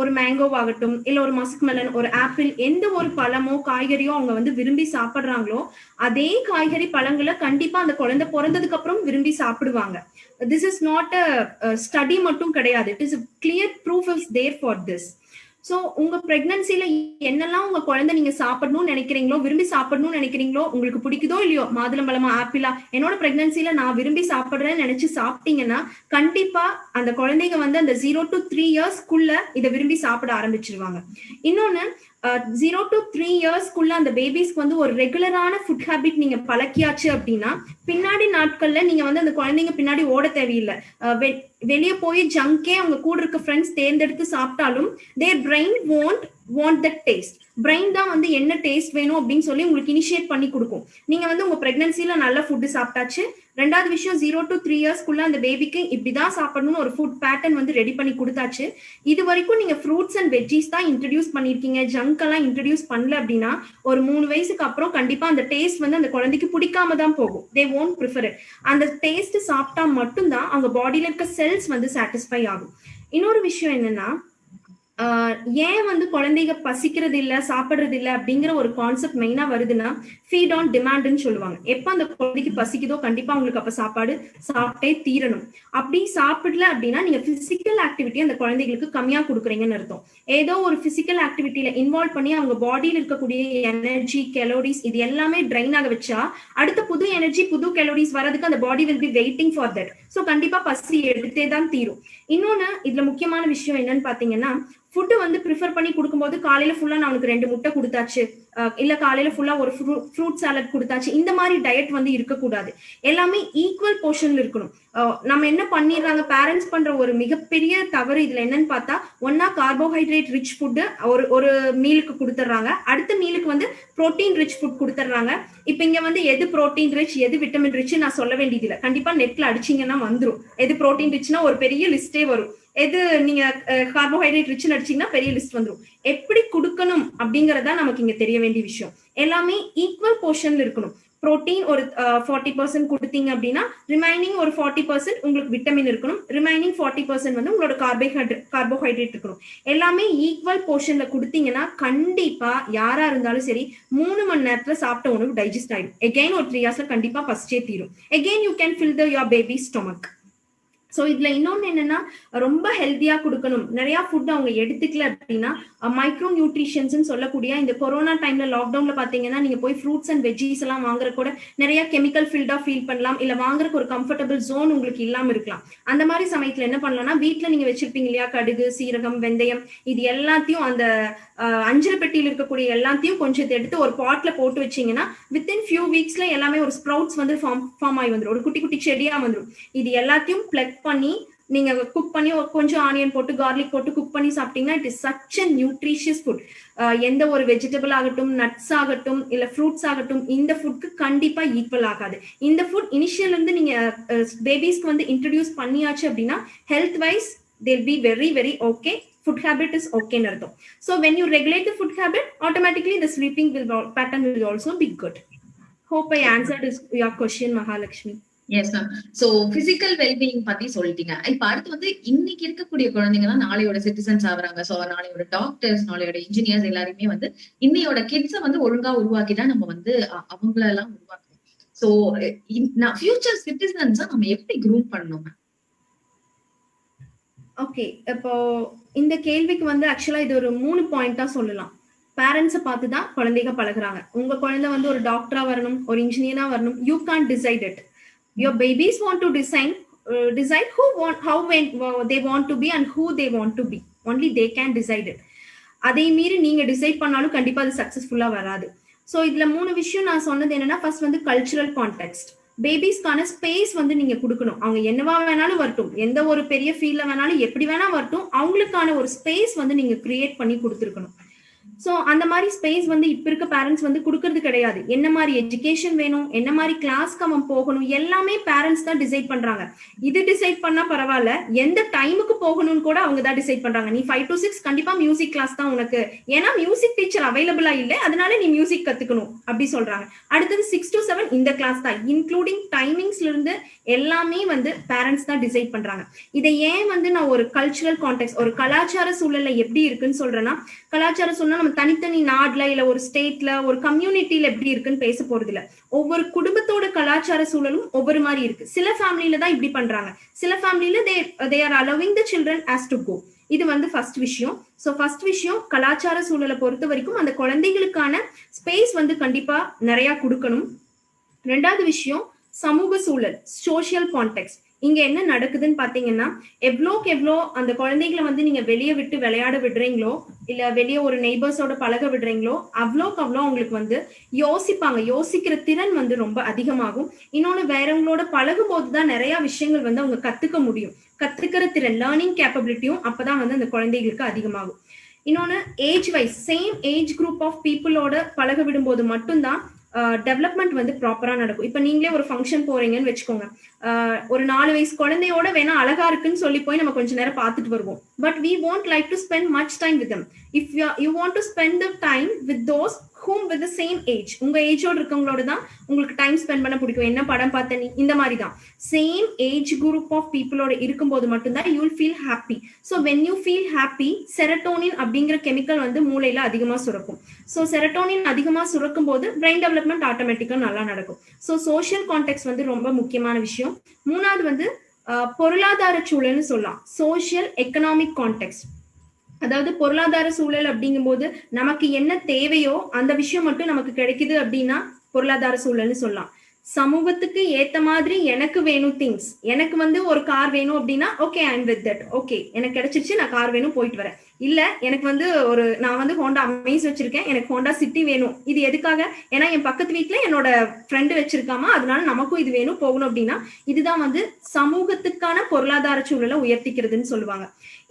ஒரு மேங்கோவாகட்டும், இல்ல ஒரு மஸ்க் மெலன், ஒரு ஆப்பிள், எந்த ஒரு பழமோ காய்கறியோ அவங்க வந்து விரும்பி சாப்பிடுறாங்களோ அதே காய்கறி பழங்களை கண்டிப்பா அந்த குழந்தை பிறந்ததுக்கு அப்புறம் விரும்பி சாப்பிடுவாங்க. This is not a study மட்டும் கிடையாது, it is clear proof is there for this. So உங்க பிரெக்னன்சில என்னெல்லாம் உங்க குழந்தை நீங்க சாப்பிடணும்னு நினைக்கிறீங்களோ, விரும்பி சாப்பிடணும்னு நினைக்கிறீங்களோ, உங்களுக்கு பிடிக்குதோ இல்லையோ, மாதுளம்பழமா ஆப்பிளா, என்னோட பிரெக்னன்சில நான் விரும்பி சாப்பிடுறேன்னு நினைச்சு சாப்பிட்டீங்கன்னா கண்டிப்பா அந்த குழந்தைங்க வந்து அந்த 0 to 3 yearsக்குள்ள இதை விரும்பி சாப்பிட ஆரம்பிச்சிருவாங்க. இன்னொன்னு 0 to 3 yearsக்குள்ள அந்த பேபிஸ்க்கு வந்து ஒரு ரெகுலரான ஃபுட் ஹேபிட் நீங்க பழக்கியாச்சு அப்படின்னா பின்னாடி நாட்கள்ல நீங்க வந்து அந்த குழந்தைங்க பின்னாடி ஓட தேவையில்லை. வெளியே போய் ஜங்கே அவங்க கூட இருக்க ஃப்ரெண்ட்ஸ் தேர்ந்தெடுத்து சாப்பிட்டாலும் தேர் brain want that taste. Brain தான் வந்து என்ன டேஸ்ட் வேணும் அப்படின்னு சொல்லி உங்களுக்கு இனிஷியேட் பண்ணி கொடுக்கும். நீங்க வந்து உங்க பிரெக்னன்சில நல்ல ஃபுட்டு சாப்பிட்டாச்சு. ரெண்டாவது விஷயம் 0 to 3 yearsக்குள்ள அந்த பேபிக்கு இப்படிதான் சாப்பிடணும்னு ஒரு ஃபுட் பேட்டர்ன் வந்து ரெடி பண்ணி கொடுத்தாச்சு. இது வரைக்கும் நீங்க ஃப்ரூட்ஸ் அண்ட் வெஜ்ஜீஸ் தான் இன்ட்ரடியூஸ் பண்ணிருக்கீங்க, ஜங்க் எல்லாம் இன்ட்ரடியூஸ் பண்ணல அப்படின்னா ஒரு 3 வயசுக்கு அப்புறம் கண்டிப்பா அந்த டேஸ்ட் வந்து அந்த குழந்தைக்கு பிடிக்காம தான் போகும். தே won't prefer it. அந்த டேஸ்ட் சாப்பிட்டா மட்டும்தான் அவங்க பாடியில இருக்க செல்ஸ் வந்து சாட்டிஸ்ஃபை ஆகும். இன்னொரு விஷயம் என்னன்னா, ஏன் வந்து குழந்தைங்க பசிக்கிறது இல்ல, சாப்பிடுறது இல்ல அப்படிங்கிற ஒரு கான்செப்ட் மெயினா வருதுன்னா, ஃபீட் ஆன் டிமாண்ட்னு சொல்லுவாங்க. எப்ப அந்த குழந்தைக்கு பசிக்குதோ கண்டிப்பா உங்களுக்கு அப்ப சாப்பாடு சாப்பிட்டே தீரணும். அப்படி சாப்பிடல அப்படின்னா நீங்க பிசிக்கல் ஆக்டிவிட்டி அந்த குழந்தைகளுக்கு கம்மியா கொடுக்குறீங்கன்னு அர்த்தம். ஏதோ ஒரு பிசிக்கல் ஆக்டிவிட்டியில இன்வால்வ் பண்ணி அவங்க பாடியில இருக்கக்கூடிய எனர்ஜி, கலோரிஸ் இது எல்லாமே ட்ரைன் ஆக வச்சா அடுத்த புது எனர்ஜி, புது கலோரிஸ் வரதுக்கு அந்த பாடி will be waiting for that. So கண்டிப்பா பசி எடுத்தே தான் தீரும். இன்னொன்னு இதுல முக்கியமான விஷயம் என்னன்னு பாத்தீங்கன்னா, ஃபுட்டு வந்து ப்ரிஃபர் பண்ணி கொடுக்கும்போது காலையில ஃபுல்லா நான் உனக்கு 2 முட்டை கொடுத்தாச்சு, இல்ல காலையில ஃபுல்லா ஒரு ஃப்ரூட் சாலட் கொடுத்தாச்சு, இந்த மாதிரி டயட் வந்து இருக்கக்கூடாது. எல்லாமே ஈக்குவல் போர்ஷன்ல இருக்கணும். நம்ம என்ன பண்ணிடுறாங்க, பேரண்ட்ஸ் பண்ற ஒரு மிகப்பெரிய தவறு இதுல என்னன்னு பார்த்தா, ஒன்னா கார்போஹைட்ரேட் ரிச் ஃபுட்டு ஒரு மீலுக்கு கொடுத்துட்றாங்க, அடுத்த மீலுக்கு வந்து புரோட்டீன் ரிச் ஃபுட் கொடுத்துட்றாங்க. இப்ப இங்க வந்து எது புரோட்டீன் ரிச் எது விட்டமின் ரிச் நான் சொல்ல வேண்டியது இல்லை, கண்டிப்பா நெட்ல அடிச்சீங்கன்னா வந்துடும். எது புரோட்டீன் ரிச்னா ஒரு பெரிய லிஸ்டே வரும், எது நீங்க கார்போஹைட்ரேட் ரிச் அடிச்சீங்கன்னா பெரிய லிஸ்ட் வந்துடும். எப்படி கொடுக்கணும் அப்படிங்கறதா நமக்கு இங்க தெரிய வேண்டிய விஷயம். எல்லாமே ஈக்குவல் போர்ஷன்ல இருக்கணும். புரோட்டீன் ஒரு 40% கொடுத்தீங்க அப்படின்னா ரிமைனிங் ஒரு 40% உங்களுக்கு விட்டமின் இருக்கணும், ரிமைனிங் 40% வந்து உங்களோட கார்போஹைட்ரேட் இருக்கணும். எல்லாமே ஈக்குவல் போர்ஷன்ல கொடுத்தீங்கன்னா கண்டிப்பா யாரா இருந்தாலும் சரி 3 மணி நேரத்துல சாப்பிட்ட உணவு டைஜஸ்ட் ஆயிடும். எகைன் ஒரு 3 hours கண்டிப்பா பசிச்சே தீரும். Again you can fill your baby stomach. So இதுல இன்னொன்னு என்னன்னா, ரொம்ப ஹெல்த்தியா கொடுக்கணும். நிறைய ஃபுட் அவங்க எடுத்துக்கல அப்படின்னா மைக்ரோ நியூட்ரிஷன்ஸ் சொல்லக்கூடிய இந்த கொரோனா டைம்ல லாக்டவுன்ல பாத்தீங்கன்னா நீங்க போய் ஃப்ரூட்ஸ் அண்ட் வெஜ்ஜீஸ் எல்லாம் வாங்குற கூட நிறைய கெமிக்கல் ஃபில்டா ஃபீல் பண்ணலாம், இல்ல வாங்குறதுக்கு ஒரு கம்ஃபர்டபுள் ஜோன் உங்களுக்கு இல்லாம இருக்கலாம். அந்த மாதிரி சமயத்துல என்ன பண்ணலாம்னா, வீட்டுல நீங்க வச்சிருப்பீங்க இல்லையா, கடுகு, சீரகம், வெந்தயம், இது எல்லாத்தையும் அந்த அஞ்சல் பெட்டியில் இருக்கக்கூடிய எல்லாத்தையும் கொஞ்சம் எடுத்து ஒரு பாட்ல போட்டு வச்சீங்கன்னா வித்தின் ஃபியூ வீக்ஸ்ல எல்லாமே ஒரு ஸ்ப்ரவுட்ஸ் வந்து ஃபார்ம் ஆகி வந்துடும், ஒரு குட்டி குட்டி செடியா வந்துடும். இது எல்லாத்தையும் பிளக் பண்ணி நீங்க குக் பண்ணி கொஞ்சம் ஆனியன் போட்டு கார்லிக் போட்டு குக் பண்ணி சாப்பிட்டீங்கன்னா it is such a nutritious food. எந்த ஒரு வெஜிடபிள் ஆகட்டும், நட்ஸ் ஆகட்டும், இல்ல ஃப்ரூட்ஸ் ஆகட்டும், இந்த ஃபுட்க்கு கண்டிப்பா ஈக்குவல் ஆகாது. இந்த ஃபுட் இனிஷியல் இருந்து நீங்க பேபிஸ்க்கு வந்து இன்ட்ரடியூஸ் பண்ணியாச்சு அப்படின்னா health wise they'll be very very okay. Food habit is okay nartham. So when you regulate the food habit, automatically the sleeping pattern will also be good. Hope I answered your question, Mahalakshmi. Yes ma'am. So physical wellbeing பத்தி சொல்லிட்டீங்க. இப்ப அடுத்து வந்து இன்னைக்கு இருக்கக்கூடிய குழந்தைங்க தான் நாளையோட citizens ஆகுறாங்க. சோ நாளையோட டாக்டர்ஸ், நாளையோட இன்ஜினியர்ஸ் எல்லாருமே வந்து இன்னையோட கிட்ஸை வந்து ஒழுங்கா உருவாக்கி தான் நம்ம வந்து அவங்கள எல்லாம் உருவாக்கணும். சோ ஃபியூச்சர் சிட்டிசன்ஸா நம்ம எப்படி க்ரூம் பண்ணணும்? ஓகே, இப்போ இந்த கேள்விக்கு வந்து ஆக்சுவலா இது ஒரு 3 பாயிண்டா சொல்லலாம். பேரண்ட்ஸை பார்த்து தான் குழந்தைங்க பழகுறாங்க. உங்க குழந்தை வந்து ஒரு டாக்டரா வரணும், ஒரு இன்ஜினியரா வரணும், you can't decide it. Your babies want to decide how they want to be and who they want to be. Only they can decide it. அதே மீறி நீங்க டிசைட் பண்ணாலும் கண்டிப்பா அது சக்சஸ்ஃபுல்லா வராது. ஸோ இதுல 3 விஷயம் நான் சொன்னது என்னன்னா, ஃபர்ஸ்ட் வந்து கல்ச்சுரல் கான்டெக்ஸ்ட். பேபிஸ்க்கான ஸ்பேஸ் வந்து நீங்க கொடுக்கணும். அவங்க என்னவா வேணாலும் வரட்டும், எந்த ஒரு பெரிய ஃபீல்ட்ல வேணாலும் எப்படி வேணா வரட்டும், அவங்களுக்கான ஒரு ஸ்பேஸ் வந்து நீங்க கிரியேட் பண்ணி கொடுத்துருக்கணும். சோ அந்த மாதிரி ஸ்பேஸ் வந்து இப்ப இருக்க பேரண்ட்ஸ் வந்து கொடுக்கறது கிடையாது. என்ன மாதிரி எஜுகேஷன் வேணும், என்ன மாதிரி கிளாஸ்க்கு அவன் போகணும், எல்லாமே பேரண்ட்ஸ் தான் டிசைட் பண்றாங்க. இது டிசைட் பண்ணா பரவாயில்ல, எந்த டைமுக்கு போகணும்னு கூட அவங்க தான் டிசைட் பண்றாங்க. நீ 5 to 6 கண்டிப்பா மியூசிக் கிளாஸ் தான் உனக்கு, ஏன்னா மியூசிக் டீச்சர் அவைலபிளா இல்ல, அதனால நீ மியூசிக் கத்துக்கணும் அப்படி சொல்றாங்க. அடுத்தது 6 to 7 இந்த கிளாஸ் தான், இன்க்ளூடிங் டைமிங்ஸ்ல இருந்து எல்லாமே வந்து பேரண்ட்ஸ் தான் டிசைட் பண்றாங்க. இதை ஏன் வந்து நான் ஒரு கல்ச்சுரல் கான்டெக்ட், ஒரு கலாச்சார சூழல்ல எப்படி இருக்குன்னு சொல்றேன்னா, கலாச்சார சூழ்நிலை நம்ம தனித்தனி நாடுல இல்ல ஒரு ஸ்டேட்ல ஒரு கம்யூனிட்டியில எப்படி இருக்குன்னு பேச போறது இல்ல. ஒவ்வொரு குடும்பத்தோட கலாச்சார சூழலும் ஒவ்வொரு மாதிரி இருக்கு. சில ஃபேமிலியில தான் இப்படி பண்றாங்க, சில ஃபேமிலியில they are allowing the children as to go. இது வந்து ஃபர்ஸ்ட் விஷயம். ஸோ ஃபர்ஸ்ட் விஷயம், கலாச்சார சூழலை பொறுத்த வரைக்கும் அந்த குழந்தைகளுக்கான ஸ்பேஸ் வந்து கண்டிப்பா நிறைய கொடுக்கணும். ரெண்டாவது விஷயம், சமூக சூழல், சோசியல் கான்டெக்ட். இங்க என்ன நடக்குதுன்னு பாத்தீங்கன்னா, எவ்வளோக்கு எவ்வளோ அந்த குழந்தைகளை வந்து நீங்க வெளியே விட்டு விளையாட விடுறீங்களோ, இல்ல வெளியே ஒரு நெய்பர்ஸோட பழக விடுறீங்களோ, அவ்வளோக்கு அவ்வளோ அவங்களுக்கு வந்து யோசிப்பாங்க. யோசிக்கிற திறன் வந்து ரொம்ப அதிகமாகும். இன்னொன்னு, வேறவங்களோட பழகும் போதுதான் நிறைய விஷயங்கள் வந்து அவங்க கத்துக்க முடியும். கத்துக்கிற திறன், லேர்னிங் கேப்பபிலிட்டியும் அப்பதான் வந்து அந்த குழந்தைகளுக்கு அதிகமாகும். இன்னொன்னு, age wise same age group of பீப்புளோட பழக விடும்போது மட்டும்தான் டெவலப்மெண்ட் வந்து ப்ராப்பரா நடக்கும். இப்ப நீங்களே ஒரு ஃபங்க்ஷன் போறீங்கன்னு வச்சுக்கோங்க, ஒரு 4 வயசு குழந்தையோட வேணா அழகா இருக்குன்னு சொல்லி போய் நம்ம கொஞ்ச நேரம் பார்த்துட்டு வருவோம். But we won't like to spend much time with them. If you want to spend the time with those whom with the same age, உங்க ஏஜோட இருக்கவங்களோட தான் உங்களுக்கு டைம் ஸ்பெண்ட் பண்ண பிடிக்கும். என்ன படம் பார்த்த நீ, இந்த மாதிரி தான். சேம் ஏஜ் குரூப் ஆஃப் பீப்புளோட இருக்கும்போது மட்டும்தான் you will feel happy. So when you feel happy, serotonin அப்படிங்கிற கெமிக்கல் வந்து மூளையில அதிகமா சுரக்கும். ஸோ செரட்டோனின் அதிகமா சுரக்கும் போது பிரெயின் டெவலப்மெண்ட் ஆட்டோமேட்டிக்கா நல்லா நடக்கும். ஸோ சோஷியல் கான்டெக்ட் வந்து ரொம்ப முக்கியமான விஷயம். மூணாவது வந்து பொருளாதார சூழல்னு சொல்லலாம், சோஷியல் எக்கனாமிக் கான்டெக்ட். அதாவது பொருளாதார சூழல் அப்படிங்கும் போது நமக்கு என்ன தேவையோ அந்த விஷயம் மட்டும் நமக்கு கிடைக்குது அப்படின்னா பொருளாதார சூழல்னு சொல்லலாம். சமூகத்துக்கு ஏத்த மாதிரி எனக்கு வேணும் திங்ஸ். எனக்கு வந்து ஒரு கார் வேணும் அப்படின்னா okay, I am with that. Okay, எனக்கு கிடைச்சிருச்சு, நான் கார் வேணும், போயிட்டு வரேன். இல்ல எனக்கு வந்து நான் வந்து ஹோண்டா அமேஸ் வச்சிருக்கேன், எனக்கு ஹோண்டா சிட்டி வேணும். இது எதுக்காக? ஏன்னா என் பக்கத்து வீட்டுல என்னோட ஃப்ரெண்டு வச்சிருக்காமா, அதனால நமக்கும் இது வேணும், போகணும் அப்படின்னா. இதுதான் வந்து சமூகத்துக்கான பொருளாதார சூழலை உயர்த்திக்கிறதுன்னு சொல்லுவாங்க.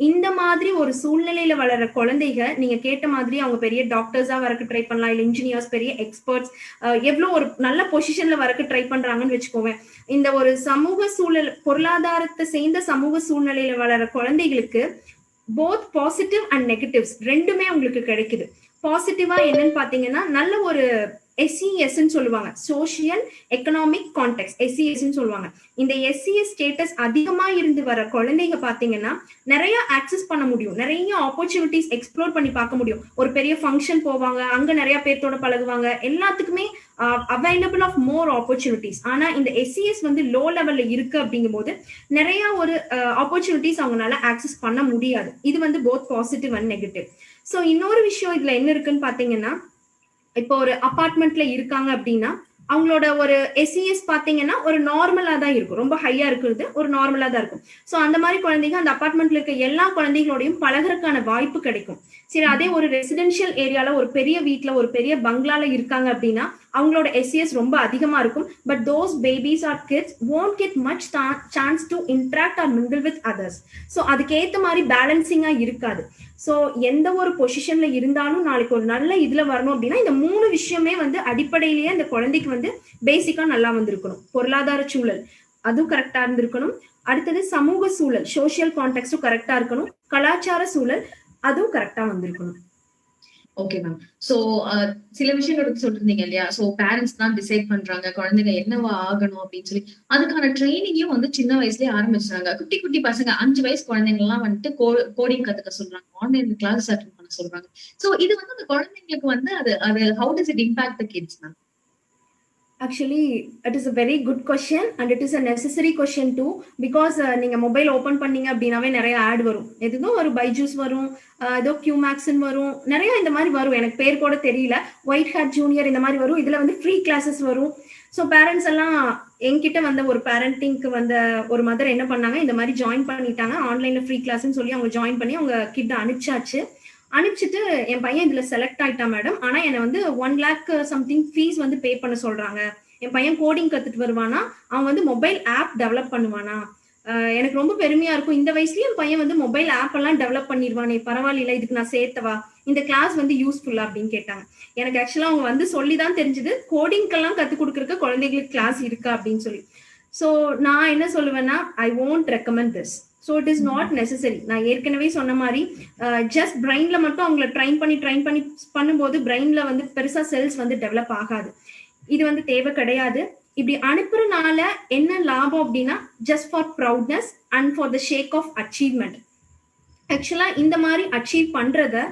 இந்த மாதிரி ஒரு சூழ்நிலையில வளர்ற குழந்தைங்க, நீங்க கேட்ட மாதிரி அவங்க பெரிய டாக்டர்ஸா வரக்கு ட்ரை பண்ணலாம், இல்ல இன்ஜினியர்ஸ், பெரிய எக்ஸ்பர்ட்ஸ், எவ்வளவு ஒரு நல்ல பொசிஷன்ல வரக்கு ட்ரை பண்றாங்கன்னு வச்சுக்கோங்க. இந்த ஒரு சமூக சூழல், பொருளாதாரத்தை சேர்ந்த சமூக சூழ்நிலையில வளர்ற குழந்தைகளுக்கு போத் பாசிட்டிவ் அண்ட் நெகட்டிவ்ஸ் ரெண்டுமே உங்களுக்கு கிடைக்குது. பாசிட்டிவா என்னன்னு பாத்தீங்கன்னா, நல்ல ஒரு SES சொல்லுவாங்க, சோசியல் எக்கனாமிக் கான்டெக்ட், SES சொல்லுவாங்க. இந்த SES ஸ்டேட்டஸ் அதிகமா இருந்து வர குழந்தைங்க பாத்தீங்கன்னா நிறைய ஆக்சஸ் பண்ண முடியும், நிறைய ஆப்பர்ச்சுனிட்டிஸ் எக்ஸ்ப்ளோர் பண்ணி பார்க்க முடியும். ஒரு பெரிய ஃபங்க்ஷன் போவாங்க, அங்க நிறைய பேர்த்தோட பழகுவாங்க, எல்லாத்துக்குமே அவைலபிள் ஆஃப் மோர் ஆப்பர்ச்சுனிட்டிஸ். ஆனா இந்த SES வந்து லோ லெவல்ல இருக்கு அப்படிங்கும் போது நிறைய ஒரு ஆப்பர்ச்சுனிட்டிஸ் அவங்களால ஆக்சஸ் பண்ண முடியாது. இது வந்து both positive and negative. So இன்னொரு விஷயம் இதுல என்ன இருக்குன்னு பாத்தீங்கன்னா, இப்போ ஒரு அபார்ட்மெண்ட்ல இருக்காங்க அப்படின்னா அவங்களோட ஒரு SES பாத்தீங்கன்னா ஒரு நார்மலா தான் இருக்கும், ரொம்ப ஹையா இருக்கிறது ஒரு நார்மலா தான் இருக்கும். சோ அந்த மாதிரி குழந்தைங்க அந்த அபார்ட்மெண்ட்ல இருக்க எல்லா குழந்தைகளோடையும் பழகிறதுக்கான வாய்ப்பு கிடைக்கும். சரி, அதே ஒரு ரெசிடென்ஷியல் ஏரியால ஒரு பெரிய வீட்டுல ஒரு பெரிய பங்களால இருக்காங்க அப்படின்னா அவங்களோட SES ரொம்ப அதிகமா இருக்கும். But those babies or kids won't get much chance to interact or mingle with others. So அதுக்கு ஏத்த மாதிரி பேலன்சிங்கா இருக்காது. ஸோ எந்த ஒரு பொசிஷன்ல இருந்தாலும் நாளைக்கு ஒரு நல்ல இதுல வரணும் அப்படின்னா இந்த 3 விஷயமே வந்து அடிப்படையிலேயே அந்த குழந்தைக்கு வந்து பேசிக்கா நல்லா வந்திருக்கணும். பொருளாதார சூழல் அதுவும் கரெக்டா இருந்திருக்கணும். அடுத்தது சமூக சூழல், சோசியல் கான்டெக்ட்டும் கரெக்டா இருக்கணும். கலாச்சார சூழல் அதுவும் கரெக்டா வந்திருக்கணும். Okay ma'am. சோ சில விஷயங்கள் சொல்லிருந்தீங்க இல்லையா? சோ பேரண்ட்ஸ் தான் டிசைட் பண்றாங்க குழந்தைங்க என்னவா ஆகணும் அப்படின்னு சொல்லி. அதுக்கான ட்ரைனிங்கையும் வந்து சின்ன வயசுலயே ஆரம்பிச்சாங்க. குட்டி குட்டி பசங்க 5 வயசு குழந்தைங்க எல்லாம் வந்துட்டு கோடிங் கத்துக்க சொல்றாங்க, ஆன்லைன் கிளாஸ் அட்டென்ட் பண்ண சொல்றாங்க. சோ இது வந்து அந்த குழந்தைங்களுக்கு வந்து அது how does it impact the kids ma'am? Actually, it is a very good question and it is a necessary question too, because நீங்க மொபைல் ஓபன் பண்ணீங்க அப்படின்னாவே நிறைய ஆட் வரும். எதுவும் ஒரு பைஜூஸ் வரும், ஏதோ கியூமேக்ஸ்ன்னு வரும், நிறைய இந்த மாதிரி வரும். எனக்கு பேர் கூட தெரியல, ஒயிட் ஹேட் ஜூனியர் இந்த மாதிரி வரும். இதுல வந்து ஃப்ரீ கிளாஸஸ் வரும். ஸோ பேரண்ட்ஸ் எல்லாம் என்கிட்ட வந்த ஒரு பேரண்டிங்க்கு வந்த ஒரு மதர் என்ன பண்ணாங்க, இந்த மாதிரி ஜாயின் பண்ணிட்டாங்க ஆன்லைன்ல ஃப்ரீ கிளாஸ்ன்னு சொல்லி அவங்க ஜாயின் பண்ணி அவங்க கிட்ட அனுப்பிச்சாச்சு. அனுப்பிச்சிட்டு என் பையன் இதுல செலக்ட் ஆயிட்டான் மேடம், ஆனா என்ன வந்து 1 lakh சம்திங் ஃபீஸ் வந்து பே பண்ண சொல்றாங்க. என் பையன் கோடிங் கத்துட்டு வருவானா, அவன் வந்து மொபைல் ஆப் டெவலப் பண்ணுவானா. எனக்கு ரொம்ப பெருமையா இருக்கும், இந்த வயசுலயும் என் பையன் வந்து மொபைல் ஆப் எல்லாம் டெவலப் பண்ணிடுவானே, பரவாயில்ல, இதுக்கு நான் சேர்த்தவா, இந்த கிளாஸ் வந்து யூஸ்ஃபுல்லா அப்படின்னு கேட்டாங்க. எனக்கு ஆக்சுவலா அவங்க வந்து சொல்லிதான் தெரிஞ்சது கோடிங்கெல்லாம் கத்து கொடுக்கறதுக்கு குழந்தைங்களுக்கு கிளாஸ் இருக்கா அப்படின்னு சொல்லி. ஸோ நான் என்ன சொல்லுவேன்னா, ஐ won't recommend this. So it is not necessary. நான் ஏற்கனவே சொன்ன மாதிரி ஜஸ்ட் பிரெயின்ல மட்டும் அவங்களை ட்ரைன் பண்ணி பண்ணும்போது பிரெயின்ல வந்து பெருசா செல்ஸ் வந்து டெவலப் ஆகாது. இது வந்து தேவை கிடையாது. இப்படி அனுப்புறதுனால என்ன லாபம் அப்படின்னா, just for proudness and for the sake of achievement. ஆக்சுவலா இந்த மாதிரி அச்சீவ் பண்றத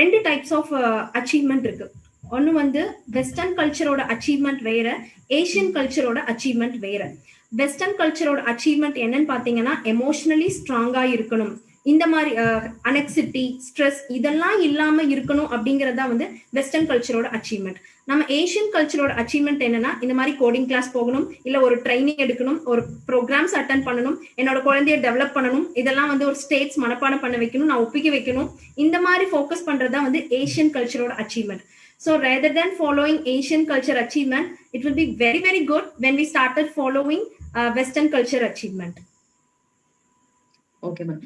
2 டைப்ஸ் ஆஃப் அச்சீவ்மெண்ட் இருக்கு. ஒன்னு வந்து வெஸ்டர்ன் கல்ச்சரோட அச்சீவ்மெண்ட் வேற, ஏசியன் கல்ச்சரோட அச்சீவ்மெண்ட் வேற. வெஸ்டர்ன் கல்ச்சரோட அச்சீவ்மெண்ட் என்னன்னு பாத்தீங்கன்னா, எமோஷனலி ஸ்ட்ராங்கா இருக்கணும், இந்த மாதிரி அனெக்சிட்டி, ஸ்ட்ரெஸ் இதெல்லாம் இல்லாம இருக்கணும் அப்படிங்கறதா வந்து வெஸ்டர்ன் கல்ச்சரோட அச்சீவ்மெண்ட். நம்ம ஏஷியன் கல்ச்சரோட அச்சீவ்மெண்ட் என்னன்னா, இந்த மாதிரி கோடிங் கிளாஸ் போகணும், இல்ல ஒரு ட்ரைனிங் எடுக்கணும், ஒரு ப்ரோக்ராம்ஸ் அட்டன் பண்ணணும், என்னோட குழந்தைய டெவலப் பண்ணணும், இதெல்லாம் வந்து ஒரு ஸ்டேட்ஸ் மனப்பாடம் பண்ண வைக்கணும், நான் ஒப்பிக்க வைக்கணும், இந்த மாதிரி ஃபோக்கஸ் பண்றதா வந்து ஏஷியன் கல்ச்சரோட achievement. So rather than following Asian culture achievement, it will be very, very good when we started following Western culture achievement. Okay ma'am.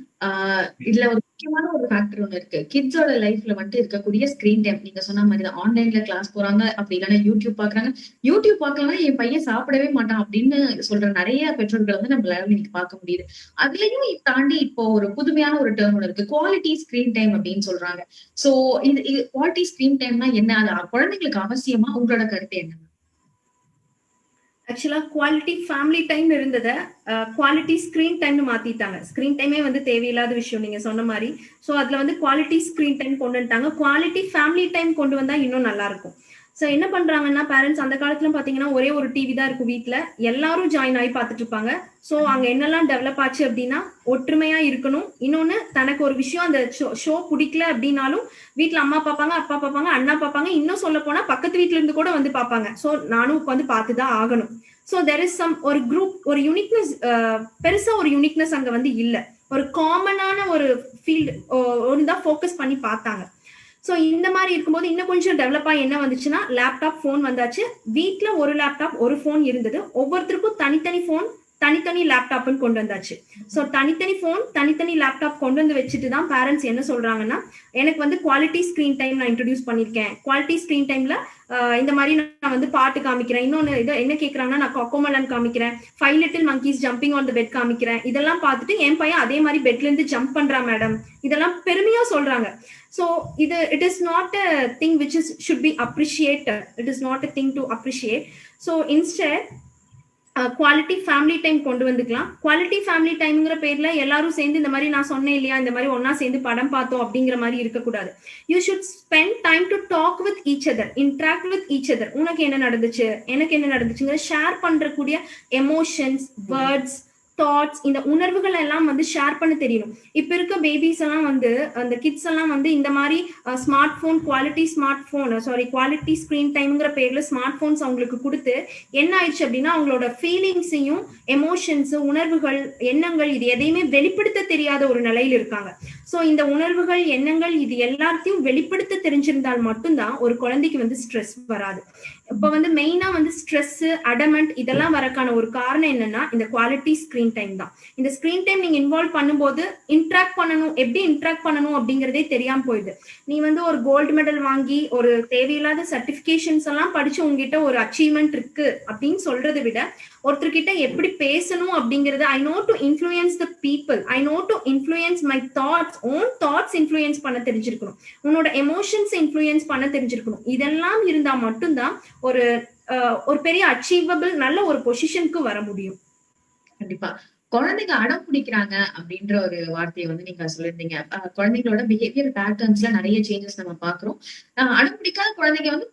இதுல ஒரு முக்கியமான ஒரு ஃபேக்டர் ஒண்ணு இருக்கு. கிட்ஸோட லைஃப்ல வந்துட்டு இருக்கக்கூடிய ஸ்கிரீன் டைம். நீங்க சொன்ன மாதிரி தான் ஆன்லைன்ல கிளாஸ் போறாங்க, அப்படி இல்லைன்னா யூடியூப் பாக்குறாங்க. யூடியூப் பார்க்கலன்னா என் பையன் சாப்பிடவே மாட்டான் அப்படின்னு சொல்ற நிறைய பெற்றோர்களை வந்து நம்மளால இன்னைக்கு பார்க்க முடியுது. அதுலயும் தாண்டி இப்போ ஒரு புதுமையான ஒரு டேர்ம் ஒன்று இருக்கு, குவாலிட்டி ஸ்கிரீன் டைம் அப்படின்னு சொல்றாங்க. சோ இது குவாலிட்டி ஸ்கிரீன் டைம்னா என்ன, அது குழந்தைங்களுக்கு அவசியமா? உங்களோட கருத்து என்ன? ஆக்சுவலா குவாலிட்டி ஃபேமிலி டைம் இருந்ததை குவாலிட்டி ஸ்கிரீன் டைம்னு மாத்திட்டாங்க. ஸ்கிரீன் டைமே வந்து தேவையில்லாத விஷயம் நீங்க சொன்ன மாதிரி. ஸோ அதுல வந்து குவாலிட்டி ஸ்கிரீன் டைம் கொண்டு வந்துட்டாங்க. குவாலிட்டி ஃபேமிலி டைம் கொண்டு வந்தா இன்னும் நல்லா இருக்கும். ஸோ என்ன பண்றாங்கன்னா பேரண்ட்ஸ் அந்த காலத்துல பாத்தீங்கன்னா ஒரே ஒரு டிவி தான் இருக்கும் வீட்டுல, எல்லாரும் ஜாயின் ஆகி பார்த்துட்டு இருப்பாங்க. ஸோ அங்க என்னெல்லாம் டெவலப் ஆச்சு அப்படின்னா ஒற்றுமையா இருக்கணும். இன்னொன்னு தனக்கு ஒரு விஷயம் அந்த ஷோ பிடிக்கல அப்படின்னாலும் வீட்டுல அம்மா பார்ப்பாங்க, அப்பா பார்ப்பாங்க, அண்ணா பார்ப்பாங்க, இன்னும் சொல்ல போனா பக்கத்து வீட்டுல இருந்து கூட வந்து பார்ப்பாங்க. ஸோ நானும் உட்காந்து பார்த்துதான் ஆகணும். ஸோ தெர் இஸ் சம் ஒரு குரூப், ஒரு யூனிக்னஸ், பெருசா ஒரு யூனிக்னஸ் அங்க வந்து இல்ல. ஒரு காமனான ஒரு ஃபீல்டு ஒன்றுதான் ஃபோக்கஸ் பண்ணி பார்த்தாங்க. ஸோ இந்த மாதிரி இருக்கும்போது இன்னும் கொஞ்சம் டெவலப் ஆகி என்ன வந்துச்சுன்னா லேப்டாப், ஃபோன் வந்தாச்சு. வீட்டுல ஒரு லேப்டாப் ஒரு ஃபோன் இருந்தது, ஒவ்வொருத்தருக்கும் தனித்தனி ஃபோன் தனித்தனி லேப்டாப்னு கொண்டு வந்தாச்சு. ஸோ தனித்தனி ஃபோன் தனித்தனி லேப்டாப் கொண்டு வந்து வச்சுட்டு தான் பேரண்ட்ஸ் என்ன சொல்றாங்கன்னா, எனக்கு வந்து குவாலிட்டி ஸ்கிரீன் டைம் நான் இன்ட்ரடியூஸ் பண்ணிருக்கேன். குவாலிட்டி ஸ்கிரீன் டைம்ல இந்த மாதிரி நான் வந்து பாட்டு காமிக்கிறேன், இன்னொன்னு இது என்ன கேட்கறாங்கன்னா நான் கொக்கோமெலன் காமிக்கிறேன், 5 little monkeys jumping on the bed காமிக்கிறேன். இதெல்லாம் பார்த்துட்டு என் பையன் அதே மாதிரி பெட்ல இருந்து ஜம்ப் பண்றான் மேடம், இதெல்லாம் பெருமையா சொல்றாங்க. So it is not a thing which should be appreciated. It is not a thing to appreciate. So instead quality family time கொண்டு வந்துக்கலாம். குவாலிட்டி ஃபேமிலி டைம்ங்கிற பேர்ல எல்லாரும் சேர்ந்து இந்த மாதிரி நான் சொன்னேன் இல்லையா, இந்த மாதிரி ஒன்னா சேர்ந்து படம் பார்த்தோம் அப்படிங்கிற மாதிரி இருக்கக்கூடாது. You should spend time to talk with each other, interact with each other. உனக்கு என்ன நடந்துச்சு, எனக்கு என்ன நடந்துச்சுங்கிற ஷேர் பண்றக்கூடிய எமோஷன்ஸ், வேர்ட்ஸ், தாட்ஸ், இந்த உணர்வுகள் எல்லாம் வந்து ஷேர் பண்ண தெரியணும். இப்ப இருக்க பேபிஸ் எல்லாம் வந்து அந்த கிட்ஸ் எல்லாம் வந்து இந்த மாதிரி ஸ்மார்ட் போன், குவாலிட்டி ஸ்கிரீன் டைம்ங்கிற பேர்ல ஸ்மார்ட் போன்ஸ் அவங்களுக்கு கொடுத்து என்ன ஆயிடுச்சு அப்படின்னா அவங்களோட ஃபீலிங்ஸையும் எமோஷன்ஸ், உணர்வுகள், எண்ணங்கள் இது எதையுமே வெளிப்படுத்த தெரியாத ஒரு நிலையில இருக்காங்க. சோ இந்த உணர்வுகள், எண்ணங்கள் இது எல்லாத்தையும் வெளிப்படுத்த தெரிஞ்சிருந்தால் மட்டும்தான் ஒரு குழந்தைக்கு வந்து ஸ்ட்ரெஸ் வராது. இப்ப வந்து மெயினா வந்து ஸ்ட்ரெஸ், அடமெண்ட் இதெல்லாம் வரக்கான ஒரு காரணம் என்னன்னா இந்த குவாலிட்டி ஸ்கிரீன் டைம் தான். இந்த ஸ்கிரீன் டைம் நீங்க இன்வால்வ் பண்ணும்போது இன்ட்ராக்ட் பண்ணணும், எப்படி இன்ட்ராக்ட் பண்ணணும் அப்படிங்கறதே தெரியாம போயிடுது. நீ வந்து ஒரு கோல்டு மெடல் வாங்கி ஒரு தேவையில்லாத சர்டிபிகேஷன்ஸ் எல்லாம் படிச்சு உங்ககிட்ட ஒரு அச்சீவ்மெண்ட் இருக்கு அப்படின்னு சொல்றதை விட ஒருத்தர்கிட்ட எப்படி பேசணும் அப்படிங்கறது, I know to influence the people, I know to influence my thoughts, own thoughts influence பண்ண தெரிஞ்சிருக்கணும், உன்னோட எமோஷன்ஸ் இன்ஃப்ளூயன்ஸ் பண்ண தெரிஞ்சிருக்கணும். இதெல்லாம் இருந்தா மட்டும்தான் ஒரு பெரிய அச்சீவபிள் நல்ல ஒரு பொசிஷனுக்கு வர முடியும். கண்டிப்பா. குழந்தைங்க அடம் பிடிக்கிறாங்க அப்படின்ற ஒரு வார்த்தையை வந்து நீங்க சொல்லியிருந்தீங்க. குழந்தைங்களோட பிஹேவியர் பேட்டர்ன்ஸ்ல நிறைய சேஞ்சஸ் நம்ம பாக்குறோம். அடம் பிடிக்காத குழந்தைங்க வந்து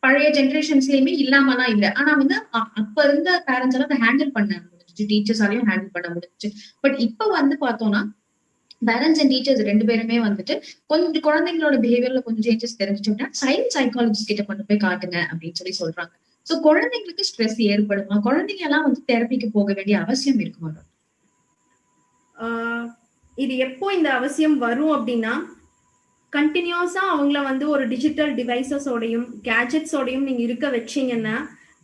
பழைய ஜெனரேஷன்ஸ்லயுமே இல்லாமலாம் இல்ல. ஆனா வந்து அப்ப இருந்த பேரண்ட்ஸ் எல்லாம் அதை ஹேண்டில் பண்ண முடிஞ்சிச்சு, டீச்சர்ஸாலையும் ஹேண்டில் பண்ண முடிஞ்சிச்சு. பட் இப்ப வந்து பார்த்தோம்னா பேரண்ட்ஸ் அண்ட் டீச்சர்ஸ் 2 பேருமே வந்துட்டு கொஞ்சம் குழந்தைங்களோட பிஹேவியர்ல கொஞ்சம் சேஞ்சஸ் தெரிஞ்சிச்சு அப்படின்னா சைல்ட் சைக்காலஜிஸ்ட் கிட்ட கொண்டு போய் காட்டுங்க அப்படின்னு சொல்றாங்க. சோ குழந்தைங்களுக்கு ஸ்ட்ரெஸ் ஏற்படுமா? குழந்தைங்க எல்லாம் வந்து தெரப்பிக்கு போக வேண்டிய அவசியம் இருக்குமா? இது எப்போ இந்த அவசியம் வரும் அப்படின்னா, கண்டினியூஸா அவங்கள வந்து ஒரு டிஜிட்டல் டிவைசஸோடையும் கேஜெட்ஸோடையும் நீங்க இருக்க வச்சீங்கன்னா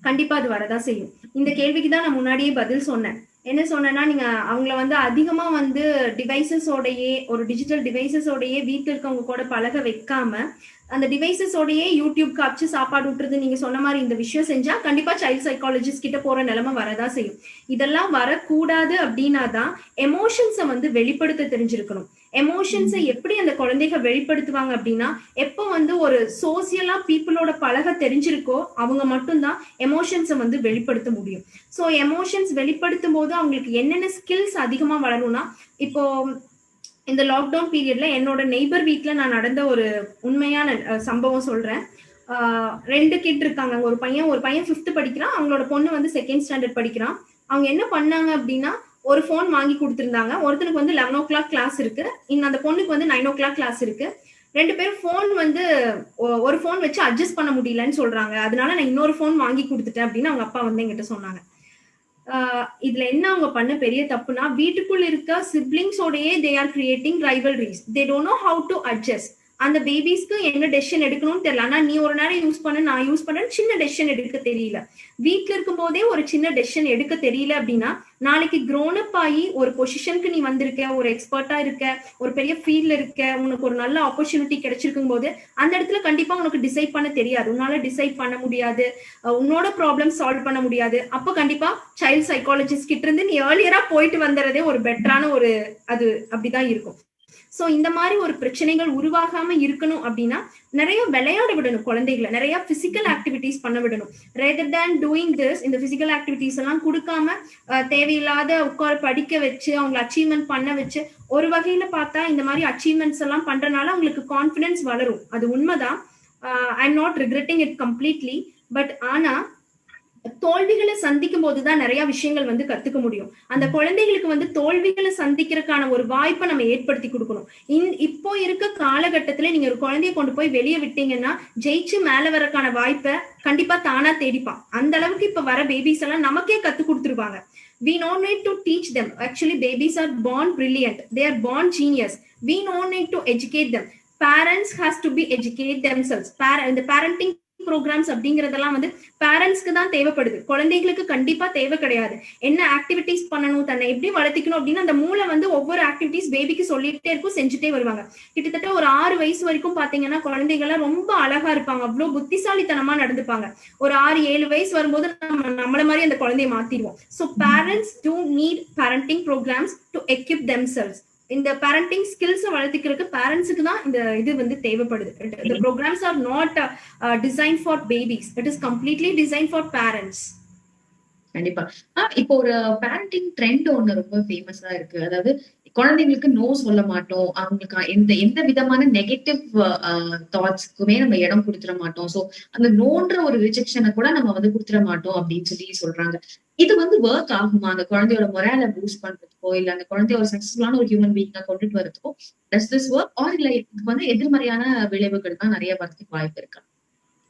கண்டிப்பா அது வரதான் செய்யும். இந்த கேள்விக்கு தான் நான் முன்னாடியே பதில் சொன்னேன். என்ன சொன்னேன்னா, நீங்க அவங்கள வந்து அதிகமா வந்து டிவைசஸோடையே, ஒரு டிஜிட்டல் டிவைசஸோடையே வீட்டுல இருக்கவங்க கூட பழக வைக்காம அந்த டிவைசஸோடையே யூடியூப் காமிச்சு சாப்பாடு விட்டுறது, நீங்க சொன்ன மாதிரி இந்த விஷயம் செஞ்சா கண்டிப்பா சைல்ட் சைக்காலஜிஸ்ட் கிட்ட போற நிலைமை வரதான் செய்யும். இதெல்லாம் வரக்கூடாது அப்படின்னா தான் எமோஷன்ஸை வந்து வெளிப்படுத்த தெரிஞ்சிருக்கணும். எமோஷன்ஸை எப்படி அந்த குழந்தைங்க வெளிப்படுத்துவாங்க அப்படின்னா, எப்போ வந்து ஒரு சோசியலா பீப்புளோட பழக தெரிஞ்சிருக்கோ அவங்க மட்டும்தான் எமோஷன்ஸை வந்து வெளிப்படுத்த முடியும். ஸோ எமோஷன்ஸ் வெளிப்படுத்தும் போது அவங்களுக்கு என்னென்ன ஸ்கில்ஸ் அதிகமா வளரும்னா, இப்போ இந்த லாக்டவுன் பீரியட்ல என்னோட நெய்பர் வீட்ல நான் நடந்த ஒரு உண்மையான சம்பவம் சொல்றேன். 2 கிட் இருக்காங்க. ஒரு பையன் 5th படிக்கிறான், அவங்களோட பொண்ணு வந்து 2nd ஸ்டாண்டர்ட் படிக்கிறான். அவங்க என்ன பண்ணாங்க அப்படின்னா, ஒரு போன் வாங்கி கொடுத்திருந்தாங்க. ஒருத்தனுக்கு வந்து 11 o'clock கிளாஸ் இருக்கு, இன்னும் அந்த பொண்ணுக்கு வந்து 9 o'clock கிளாஸ் இருக்கு. ரெண்டு பேரும் போன் வந்து ஒரு போன் வச்சு அட்ஜஸ்ட் பண்ண முடியலன்னு சொல்றாங்க, அதனால நான் இன்னொரு போன் வாங்கி கொடுத்துட்டேன் அப்படின்னு அவங்க அப்பா வந்து என்கிட்ட சொன்னாங்க. இதுல என்ன அவங்க பண்ண பெரிய தப்புனா, வீட்டுக்குள்ள இருக்க சிப்ளிங்ஸோடயே they are creating rivalries. They don't know how to adjust. அந்த பேபிஸ்க்கு என்ன டெசிஷன் எடுக்கணும்னு தெரியல. ஆனா நீ ஒரு நேரம் யூஸ் பண்ண, நான் யூஸ் பண்ணேன்னு சின்ன டெசிஷன் எடுக்க தெரியல. வீட்டுல இருக்கும் போதே ஒரு சின்ன டெசிஷன் எடுக்க தெரியல அப்படின்னா, நாளைக்கு க்ரோன் அப் ஆகி ஒரு பொசிஷனுக்கு நீ வந்திருக்க, ஒரு எக்ஸ்பர்ட்டா இருக்க, ஒரு பெரிய ஃபீல்ட்ல இருக்க, உனக்கு ஒரு நல்ல ஆப்பர்ச்சுனிட்டி கிடைச்சிருக்கும் போது அந்த இடத்துல கண்டிப்பா உனக்கு டிசைட் பண்ண தெரியாது, உன்னால டிசைட் பண்ண முடியாது, உன்னோட ப்ராப்ளம் சால்வ் பண்ண முடியாது. அப்ப கண்டிப்பா சைல்ட் சைக்காலஜிஸ்ட் கிட்ட இருந்து நீ ஏர்லியரா போயிட்டு வந்துறதே ஒரு பெட்டரான ஒரு அது அப்படிதான் இருக்கும். சோ இந்த மாதிரி ஒரு பிரச்சனைகள் உருவாகாம இருக்கணும் அப்படின்னா நிறைய விளையாட விடணும் குழந்தைகளை, நிறைய பிசிக்கல் ஆக்டிவிட்டிஸ் பண்ண விடணும். ரேதர் தேன் டூயிங் திஸ், இந்த பிசிக்கல் ஆக்டிவிட்டிஸ் எல்லாம் கொடுக்காம தேவையில்லாத உட்கார படிக்க வச்சு அவங்களை அச்சீவ்மெண்ட் பண்ண வச்சு, ஒரு வகையில பார்த்தா இந்த மாதிரி அச்சீவ்மெண்ட்ஸ் எல்லாம் பண்றதுனால அவங்களுக்கு கான்பிடன்ஸ் வளரும், அது உண்மைதான். I am not regretting it completely. But ஆனா தோல்விகளை சந்திக்கும் போதுதான் நிறைய விஷயங்கள் வந்து கத்துக்க முடியும். அந்த குழந்தைகளுக்கு வந்து தோல்விகளை சந்திக்கிறதுக்கான ஒரு வாய்ப்பை நம்ம ஏற்படுத்தி கொடுக்கணும். இப்போ இருக்க காலகட்டத்துல நீங்க ஒரு குழந்தைய கொண்டு போய் வெளியே விட்டீங்கன்னா ஜெயிச்சு மேல வரக்கான வாய்ப்பை கண்டிப்பா தானா தேடிப்பான். அந்த அளவுக்கு இப்ப வர பேபிஸ் எல்லாம் நமக்கே கத்து கொடுத்துருவாங்க. We no need to teach them. Actually, babies are born brilliant. They are born genius. We no need to educate them. Parents has to be educate themselves. இந்த parenting ப்ரோக்ராம்ஸ் அப்படிங்கறதெல்லாம் வந்து பேரண்ட்ஸ்க்கு தான் தேவைப்படுது, குழந்தைகளுக்கு கண்டிப்பா தேவை கிடையாது. என்ன ஆக்டிவிட்டிஸ் பண்ணணும், தன்னை எப்படி வளர்த்திக்கணும் அப்படின்னு அந்த மூளை வந்து ஒவ்வொரு ஆக்டிவிட்டிஸ் பேபிக்கு சொல்லிட்டே இருக்கும், செஞ்சுட்டே வருவாங்க. கிட்டத்தட்ட ஒரு 6 வயசு வரைக்கும் பாத்தீங்கன்னா குழந்தைகள்லாம் ரொம்ப அழகா இருப்பாங்க, அவ்வளவு புத்திசாலித்தனமா நடந்துப்பாங்க. ஒரு 6-7 வயசு வரும்போது நம்மள மாதிரி அந்த குழந்தைய மாத்திடுவோம். So parents do need parenting programmes to equip themselves. இந்த பேரண்டிங் ஸ்கில்ஸ் வளர்த்துக்கிறதுக்கு பேரண்ட்ஸுக்கு தான் இந்த இது வந்து தேவைப்படுது. The programs are not designed for babies. It is completely designed for parents. கண்டிப்பா. இப்போ ஒரு பேரண்டிங் ட்ரெண்ட் ஒண்ணு ரொம்ப ஃபேமஸா இருக்கு. அதாவது குழந்தைங்களுக்கு நோ சொல்ல மாட்டோம், அவங்களுக்கு எந்த விதமான நெகட்டிவ் தாட்ஸ்க்குமே நம்ம இடம் கொடுத்துட மாட்டோம். சோ அந்த நோன்ற ஒரு ரிஜெக்ஷனை கூட நம்ம வந்து கொடுத்துட மாட்டோம் அப்படின்னு சொல்லி சொல்றாங்க. இது வந்து ஒர்க் ஆகுமா? அந்த குழந்தையோட மொரால பூஸ்ட் பண்றதுக்கோ, இல்ல அந்த குழந்தைய ஒரு சக்சஸ்ஃபுல்லான ஒரு ஹியூமன் பீயிங்கா கொண்டுட்டு வரதுக்கோ டஸ் திஸ் ஒர்க், ஆர் இல்ல இதுக்கு வந்து எதிர்மறையான விளைவுகள் தான் நிறைய வரதுக்கு வாய்ப்பு இருக்கா?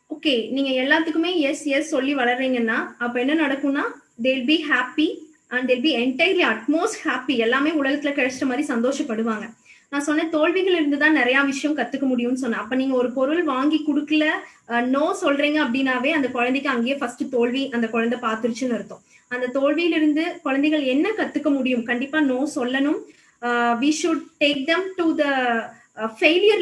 ஓகே, நீங்க எல்லாத்துக்குமே எஸ் எஸ் சொல்லி வளர்றீங்கன்னா அப்ப என்ன நடக்கும்னா, they'll be happy and they'll be entirely utmost happy. எல்லாமே உலகத்துல கிடைச்ச மாதிரி சந்தோஷப்படுவாங்க. நான் சொன்னேன் தோல்விகள் இருந்துதான் நிறைய விஷயம் கத்துக்க முடியும்னு சொன்னேன். அப்ப நீங்க ஒரு பொருள் வாங்கி கொடுக்கல, நோ சொல்றீங்க அப்படின்னாவே அந்த குழந்தைக்கு அங்கேயே ஃபர்ஸ்ட் தோல்வி அந்த குழந்தை பாத்துருச்சுன்னு அர்த்தம். அந்த தோல்வியிலிருந்து குழந்தைகள் என்ன கத்துக்க முடியும்? கண்டிப்பா நோ சொல்லணும். we should take them to the failure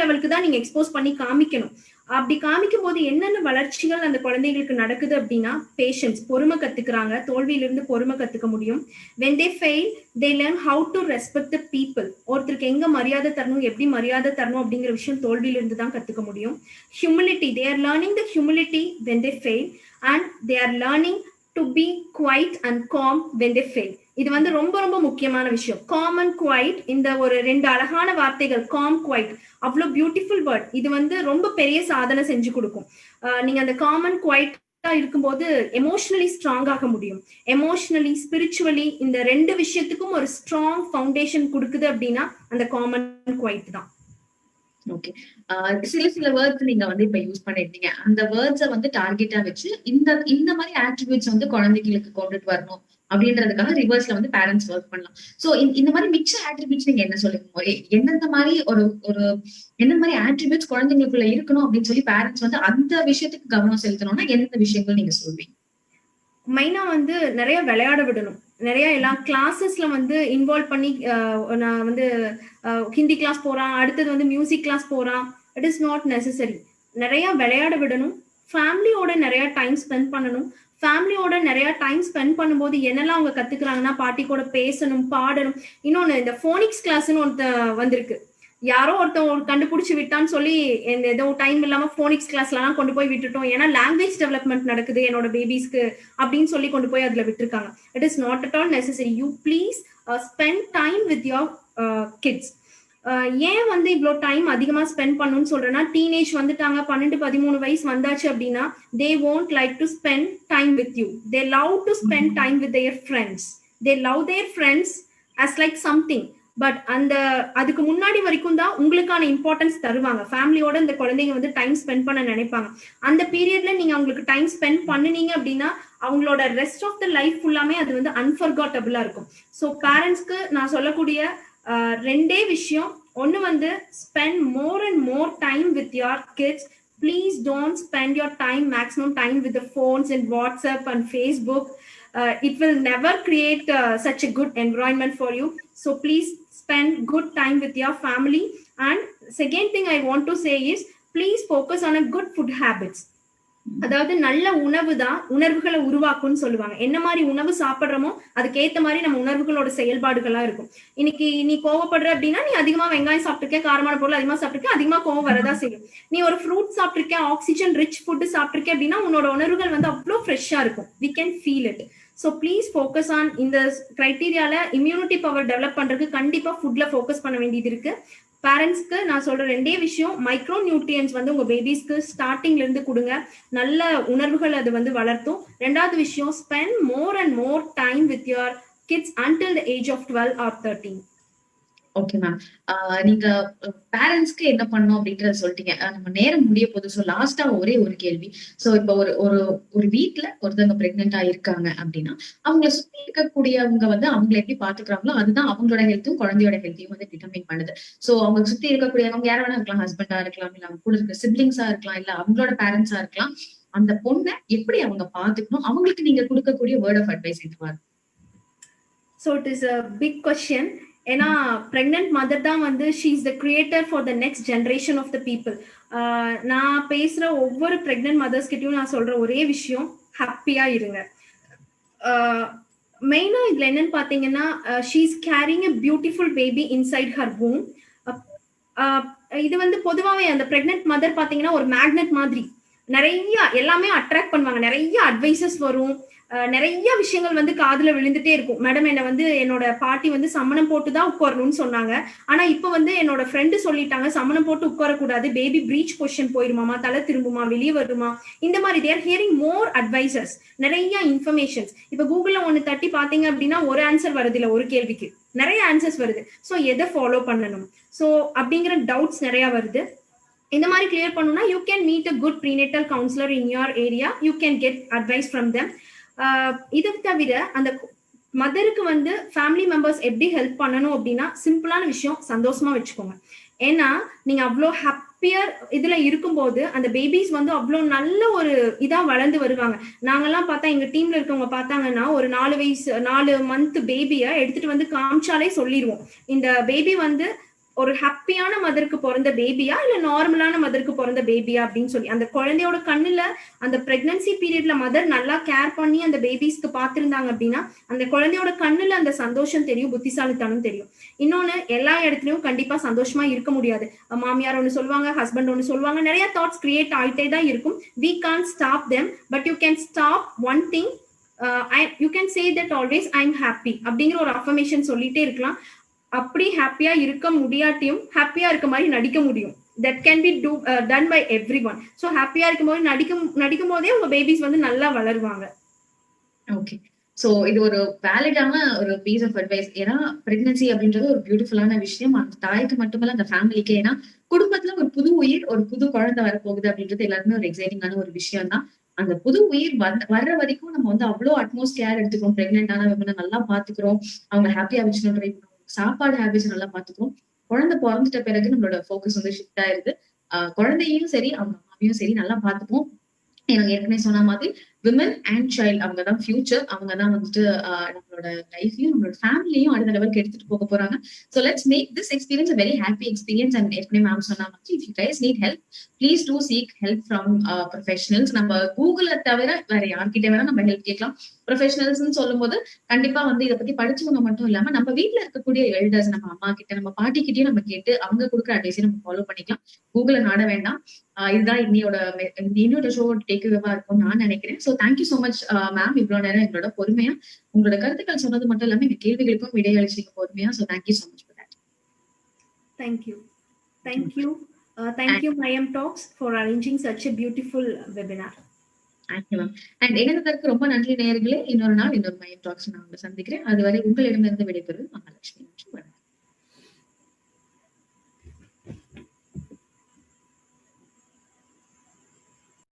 லெவலுக்கு தான் நீங்க எக்ஸ்போஸ் பண்ணி காமிக்கணும். அப்படி காமிக்கும் போது என்னென்ன வளர்ச்சிகள் அந்த குழந்தைகளுக்கு நடக்குது அப்படின்னா, பேஷன்ஸ், பொறுமை கத்துக்கிறாங்க, தோல்வியிலிருந்து பொறுமை கத்துக்க முடியும். when they fail they learn how to respect the people. ஒருத்தருக்கு எங்க மரியாதை தரணும், எப்படி மரியாதை தரணும் அப்படிங்கிற விஷயம் தோல்வியிலிருந்து தான் கத்துக்க முடியும். humility, they are learning the humility when they fail and they are learning to be quiet and calm when they fail. இது வந்து ரொம்ப ரொம்ப முக்கியமான விஷயம். காம் அண்ட் குவைட், இந்த ஒரு 2 அழகான வார்த்தைகள், காம் குவைட், அவ்வளவு பியூட்டிஃபுல் வேர்ட். இது வந்து ரொம்ப பெரிய சாதனை செஞ்சு கொடுக்கும். நீங்க அந்த காம் அண்ட் குவைட்டா இருக்கும்போது எமோஷனலி ஸ்ட்ராங் ஆக முடியும். எமோஷனலி, ஸ்பிரிச்சுவலி, இந்த 2 விஷயத்துக்கும் ஒரு ஸ்ட்ராங் ஃபவுண்டேஷன் கொடுக்குது அப்படின்னா அந்த காம் அண்ட் குவைட் தான். ஓகே. சில வேர்ட்ஸ் நீங்க வந்து இப்ப யூஸ் பண்ணிருந்தீங்க. அந்த வேர்ட்ஸை வந்து டார்கெட்டா வச்சு இந்த மாதிரி ஆட்ரிபியூட்ஸ் வந்து குழந்தைகளுக்கு கொண்டுட்டு வரணும் அப்படின்றதுக்காக ரிவர்ஸ்ல வந்து பேரண்ட்ஸ் ஒர்க் பண்ணலாம். சோ இந்த மாதிரி மிச்ச ஆட்ரிபியூட்ஸ் நீங்க என்ன சொல்லுங்க? எந்தெந்த மாதிரி எந்த மாதிரி ஆட்ரிபியூட்ஸ் குழந்தைங்களுக்குள்ள இருக்கணும் அப்படின்னு சொல்லி பேரண்ட்ஸ் வந்து அந்த விஷயத்துக்கு கவனம் செலுத்தணும்னா எந்த விஷயங்கள் நீங்க சொல்வீங்க? மெயினா வந்து நிறைய விளையாட விடணும். நிறைய எல்லா கிளாஸஸ்ல வந்து இன்வால்வ் பண்ணி, நான் வந்து ஹிந்தி கிளாஸ் போறான், அடுத்தது வந்து மியூசிக் கிளாஸ் போறான், இட் இஸ் நாட் நெசசரி. நிறைய விளையாட விடணும், ஃபேமிலியோட நிறைய டைம் ஸ்பெண்ட் பண்ணணும். ஃபேமிலியோட நிறைய டைம் ஸ்பெண்ட் பண்ணும்போது என்னெல்லாம் அவங்க கத்துக்கிறாங்கன்னா, பாட்டி கூட பேசணும், பாடணும். இன்னொன்னு இந்த போனிக்ஸ் கிளாஸ்ன்னு ஒருத்த வந்திருக்கு, யாரோ ஒருத்தன் கண்டுபிடிச்சு விட்டான்னு சொல்லி ஏதோ டைம் இல்லாம போனிக்ஸ் கிளாஸ்லாம் கொண்டு போய் விட்டுட்டோம், ஏன்னா லாங்குவேஜ் டெவலப்மெண்ட் நடக்குது என்னோட பேபிஸ்க்கு அப்படின்னு சொல்லி கொண்டு போய் அதுல விட்டுருக்காங்க. It is not at all necessary. You please spend time with your kids. ஏன் வந்து இவ்வளோ டைம் அதிகமா ஸ்பெண்ட் பண்ணணும்னு சொல்றேன்னா, டீனேஜ் வந்துட்டாங்க, 12-13 வயசு வந்தாச்சு அப்படின்னா they won't like to spend time with you. They love to spend time with their friends. they love their friends as like something. But அந்த அதுக்கு முன்னாடி வரைக்கும் தான் உங்களுக்கான இம்பார்ட்டன்ஸ் தருவாங்க. ஃபேமிலியோட இந்த குழந்தைங்க வந்து டைம் ஸ்பெண்ட் பண்ண நினைப்பாங்க. அந்த பீரியட்ல நீங்க அவங்களுக்கு டைம் ஸ்பெண்ட் பண்ணுனீங்க அப்படின்னா அவங்களோட ரெஸ்ட் ஆஃப் த லைஃப் ஃபுல்லாமே அது வந்து அன்ஃபர்காட்டபிளா இருக்கும். ஸோ பேரண்ட்ஸ்க்கு நான் சொல்லக்கூடிய ரெண்டே விஷயம். ஒன்னு வந்து spend more and more time with your kids. Please don't spend your maximum time with the phones and WhatsApp and Facebook. It will never create such a good environment for you. So please spend good time with your family. And second thing I want to say is, please focus on a good food habits. அதாவது நல்ல உணவு தான் உணர்வுகளை உருவாக்கும்னு சொல்லுவாங்க. என்ன மாதிரி உணவு சாப்பிட்றோமோ அதுக்கேற்ற மாதிரி நம்ம உணர்வுகளோட செயல்பாடுகளா இருக்கும். இன்னைக்கு நீ கோவப்படுற அப்படின்னா நீ அதிகமா வெங்காயம் சாப்பிட்டிருக்க, காரமான பொருள் அதிகமா சாப்பிட்டிருக்க, அதிகமா கோவம் வரதா செய்யும். நீ ஒரு ஃப்ரூட் சாப்பிட்டிருக்க, ஆக்சிஜன் ரிச் ஃபுட் சாப்பிட்டிருக்க அப்படின்னா உன்னோட உணர்வுகள் வந்து அவ்வளோ ஃப்ரெஷ்ஷா இருக்கும். We can feel it. So please focus on இந்த கிரைட்டீரியால இம்யூனிட்டி பவர் டெவலப் பண்றதுக்கு கண்டிப்பா ஃபுட்ல ஃபோக்கஸ் பண்ண வேண்டியது இருக்கு. பேரண்ட்ஸ்க்கு நான் சொல்ற ரெண்டே விஷயம், மைக்ரோ நியூட்ரியன்ஸ் வந்து உங்க பேபிஸ்க்கு ஸ்டார்டிங்ல இருந்து கொடுங்க. நல்ல உணர்வுகள் அது வந்து வளர்த்தும். ரெண்டாவது விஷயம், spend more and more time with your kids until the age of 12 or 13. Okay ma'am. நீங்க பேரண்ட்ஸ்க்கு என்ன பண்ணும் அப்படின்றத சொல்லிட்டீங்க. நம்ம நேரம் முடிய போகுது. ஸோ லாஸ்டா ஒரே ஒரு கேள்வி. ஸோ இப்போ ஒரு ஒரு ஒரு வீட்டுல ஒருத்தவங்க பிரெக்னெண்டா இருக்காங்க அப்படின்னா அவங்களை சுத்தி இருக்கக்கூடியவங்க வந்து அவங்களை எப்படி பாத்துக்கிறாங்களோ அதுதான் அவங்களோட ஹெல்த்தும் குழந்தையோட ஹெல்த்தையும் வந்து டிட்டர்மைன் பண்ணுது. ஸோ அவங்க சுத்தி இருக்கக்கூடியவங்க யார வேணா இருக்கலாம், ஹஸ்பண்டா இருக்கலாம், இல்ல அவங்க கூட இருக்க சிப்ளிங்ஸா இருக்கலாம், இல்ல அவங்களோட பேரண்ட்ஸா இருக்கலாம். அந்த பொண்ணை எப்படி அவங்க பாத்துக்கணும், அவங்களுக்கு நீங்க கொடுக்கக்கூடிய வேர்ட் ஆஃப் அட்வைஸ் எதுவா? So it is a big question. ஏன்னா பிரெக்னென்ட் மதர் தான் வந்து she is the creator for the next generation of the people. நான் பேசுற ஒவ்வொரு பிரெக்னென்ட் மதர்ஸ் கிட்டயும் நான் சொல்ற ஒரே விஷயம், ஹாப்பியா இருங்க. மெயினா இதுல என்னன்னு பாத்தீங்கன்னா, she is carrying a beautiful baby inside her womb. இது வந்து பொதுவாகவே அந்த பிரெக்னென்ட் மதர் பாத்தீங்கன்னா ஒரு மேக்னெட் மாதிரி நிறைய எல்லாமே அட்ராக்ட் பண்ணுவாங்க. நிறைய அட்வைசஸ் வரும், நிறைய விஷயங்கள் வந்து காதுல விழுந்துட்டே இருக்கும். மேடம் என்ன வந்து என்னோட பாட்டி வந்து சம்மணம் போட்டுதான் உட்காரணும்னு சொன்னாங்க. ஆனா இப்ப வந்து என்னோட ஃப்ரெண்டு சொல்லிட்டாங்க சம்மணம் போட்டு உட்காரக்கூடாது, பேபி பிரீச் பொசிஷன் போயிருமாமா, தலை திரும்புமா, வெளியே வருமா, இந்த மாதிரி தேர் ஹியரிங் மோர் அட்வைசஸ், நிறைய இன்ஃபர்மேஷன்ஸ். இப்ப கூகுள்ல ஒண்ணு தட்டி பாத்தீங்க அப்படின்னா ஒரு ஆன்சர் வருது இல்ல, ஒரு கேள்விக்கு நிறைய ஆன்சர்ஸ் வருது. ஸோ எதை ஃபாலோ பண்ணணும், ஸோ அப்படிங்கிற டவுட்ஸ் நிறைய வருது. இந்த மாதிரி கிளியர் பண்ணணும்னா you can meet a good prenatal councillor in your area. You can get advice from them. இதை தவிர அந்த மதருக்கு வந்து ஃபேமிலி மெம்பர்ஸ் எப்படி ஹெல்ப் பண்ணணும் அப்படின்னா, சிம்பிளான விஷயம், சந்தோஷமா வச்சுக்கோங்க. ஏன்னா நீங்க அவ்வளோ ஹாப்பியா இதுல இருக்கும்போது அந்த பேபிஸ் வந்து அவ்வளோ நல்ல ஒரு இதா வளர்ந்து வருவாங்க. நாங்கெல்லாம் பார்த்தா எங்க டீம்ல இருக்கவங்க பார்த்தாங்கன்னா ஒரு 4 மந்த் பேபிய எடுத்துட்டு வந்து காமிச்சாலே சொல்லிடுவோம், இந்த பேபி வந்து ஒரு ஹாப்பியான மதருக்கு பிறந்த பேபியா இல்ல நார்மலான மதருக்கு பிறந்த பேபியா அப்படின்னு சொல்லி. அந்த குழந்தையோட கண்ணுல அந்த பிரெக்னன்சி பீரியட்ல மதர் நல்லா கேர் பண்ணி அந்த பேபிஸ்க்கு பார்த்திருந்தாங்க அப்படின்னா அந்த குழந்தையோட கண்ணுல அந்த சந்தோஷம் தெரியும், புத்திசாலித்தனம் தெரியும். இன்னொன்னு, எல்லா இடத்துலயும் கண்டிப்பா சந்தோஷமா இருக்க முடியாது. மாமியார் ஒண்ணு சொல்லுவாங்க, ஹஸ்பண்ட் ஒண்ணு சொல்லுவாங்க, நிறைய தாட்ஸ் கிரியேட் ஆகிட்டே தான் இருக்கும். we can't stop them, but you can stop one thing. You can say that always I'm happy அப்படிங்கிற ஒரு அஃபர்மேஷன் சொல்லிட்டே இருக்கலாம். அப்படி ஹாப்பியா இருக்க முடியாட்டியும் ஹாப்பியா இருக்க மாதிரி நடிக்க முடியும். That can be done by everyone. So ஹாப்பியா இருக்கும் போது நடிக்கும் போதே உங்க பேபிஸ் வந்து நல்லா வளருவாங்க. ஓகே. சோ இது ஒரு வேலிடான ஒரு பீஸ் ஆஃப் அட்வைஸ். ஏன்னா பிரெக்னன்சி அப்படின்றது ஒரு பியூட்டிஃபுல்லான விஷயம், அந்த தாய்க்கு மட்டுமல்ல அந்த ஃபேமிலிக்கே. ஏன்னா குடும்பத்துல ஒரு புது உயிர், ஒரு புது குழந்தை வரப்போகுது அப்படின்றது எல்லாருமே ஒரு எக்ஸைட்டிங்கான ஒரு விஷயம் தான். அந்த புது உயிர் வர்ற வரைக்கும் நம்ம வந்து அவ்வளவு அட்மோஸ்ட் கேர் எடுத்துக்கிறோம். பிரெக்னென்டான விமனை நல்லா பாத்துக்கிறோம், அவங்க ஹாப்பியா வச்சுக்கணும், ட்ரை பண்ணுவோம், சாப்பாடு ஹேபிட்ஸ் நல்லா பாத்துக்கிறோம். குழந்தை பிறந்துட்ட பிறகு நம்மளோட ஃபோக்கஸ் வந்து ஷிஃப்ட் ஆயிருது. குழந்தையும் சரி அவங்க அம்மாவையும் சரி நல்லா பாத்துப்போம். எனக்கு ஏற்கனவே சொன்ன மாதிரி விமன் அண்ட் சைல்ட் அவங்கதான் ஃபியூச்சர். அவங்கதான் வந்துட்டு நம்மளோட லைஃபையும் நம்மளோட ஃபேமிலியும் அடுத்த லெவலுக்கு எடுத்துட்டு போக போறாங்க. So let's make this experience a very happy experience. And ஏற்கனவே மேம் சொன்ன மாதிரி if you guys need help, please do seek help from professionals. நம்ம கூகுளை தவிர வேற யார்கிட்ட வேணா நம்ம ஹெல்ப் கேட்கலாம். ப்ரொஃபஷனல்ஸ் சொல்லும் போது கண்டிப்பா வந்து இதை பத்தி படிச்சவங்க மட்டும் இல்லாம நம்ம வீட்டுல இருக்கக்கூடிய எல்டர்ஸ், நம்ம அம்மா கிட்ட, நம்ம பாட்டி கிட்டயும் நம்ம கேட்டு அவங்க கொடுக்குற அட்வைஸையும் நம்ம ஃபாலோ பண்ணிக்கலாம். கூகுளை நாட வேண்டாம். இதுதான் இன்னையோட ஷோ டேக்அவேவா இருக்கும் நான் நினைக்கிறேன். So thank you so much ma'am, இவ்வளவு நேரம் எங்களோட பொறுமையா உங்களோட கருத்துக்கள் சொன்னது மட்டும் இல்லாம எங்க கேள்விகளுக்கும் விடையளிச்சிங்க பொறுமையா. So thank you so much for that. Thank you Mayam Talks for arranging such a beautiful webinar. Thank you ma'am. And இணைந்ததற்கு ரொம்ப நன்றி நேயர்களே. இன்னொரு நாள் இன்னொரு மையம் டாக்ஸ் நான் உங்களை சந்திக்கிறேன். அதுவரை உங்களிடமிருந்து விடைபெறுவது மகாலட்சுமி.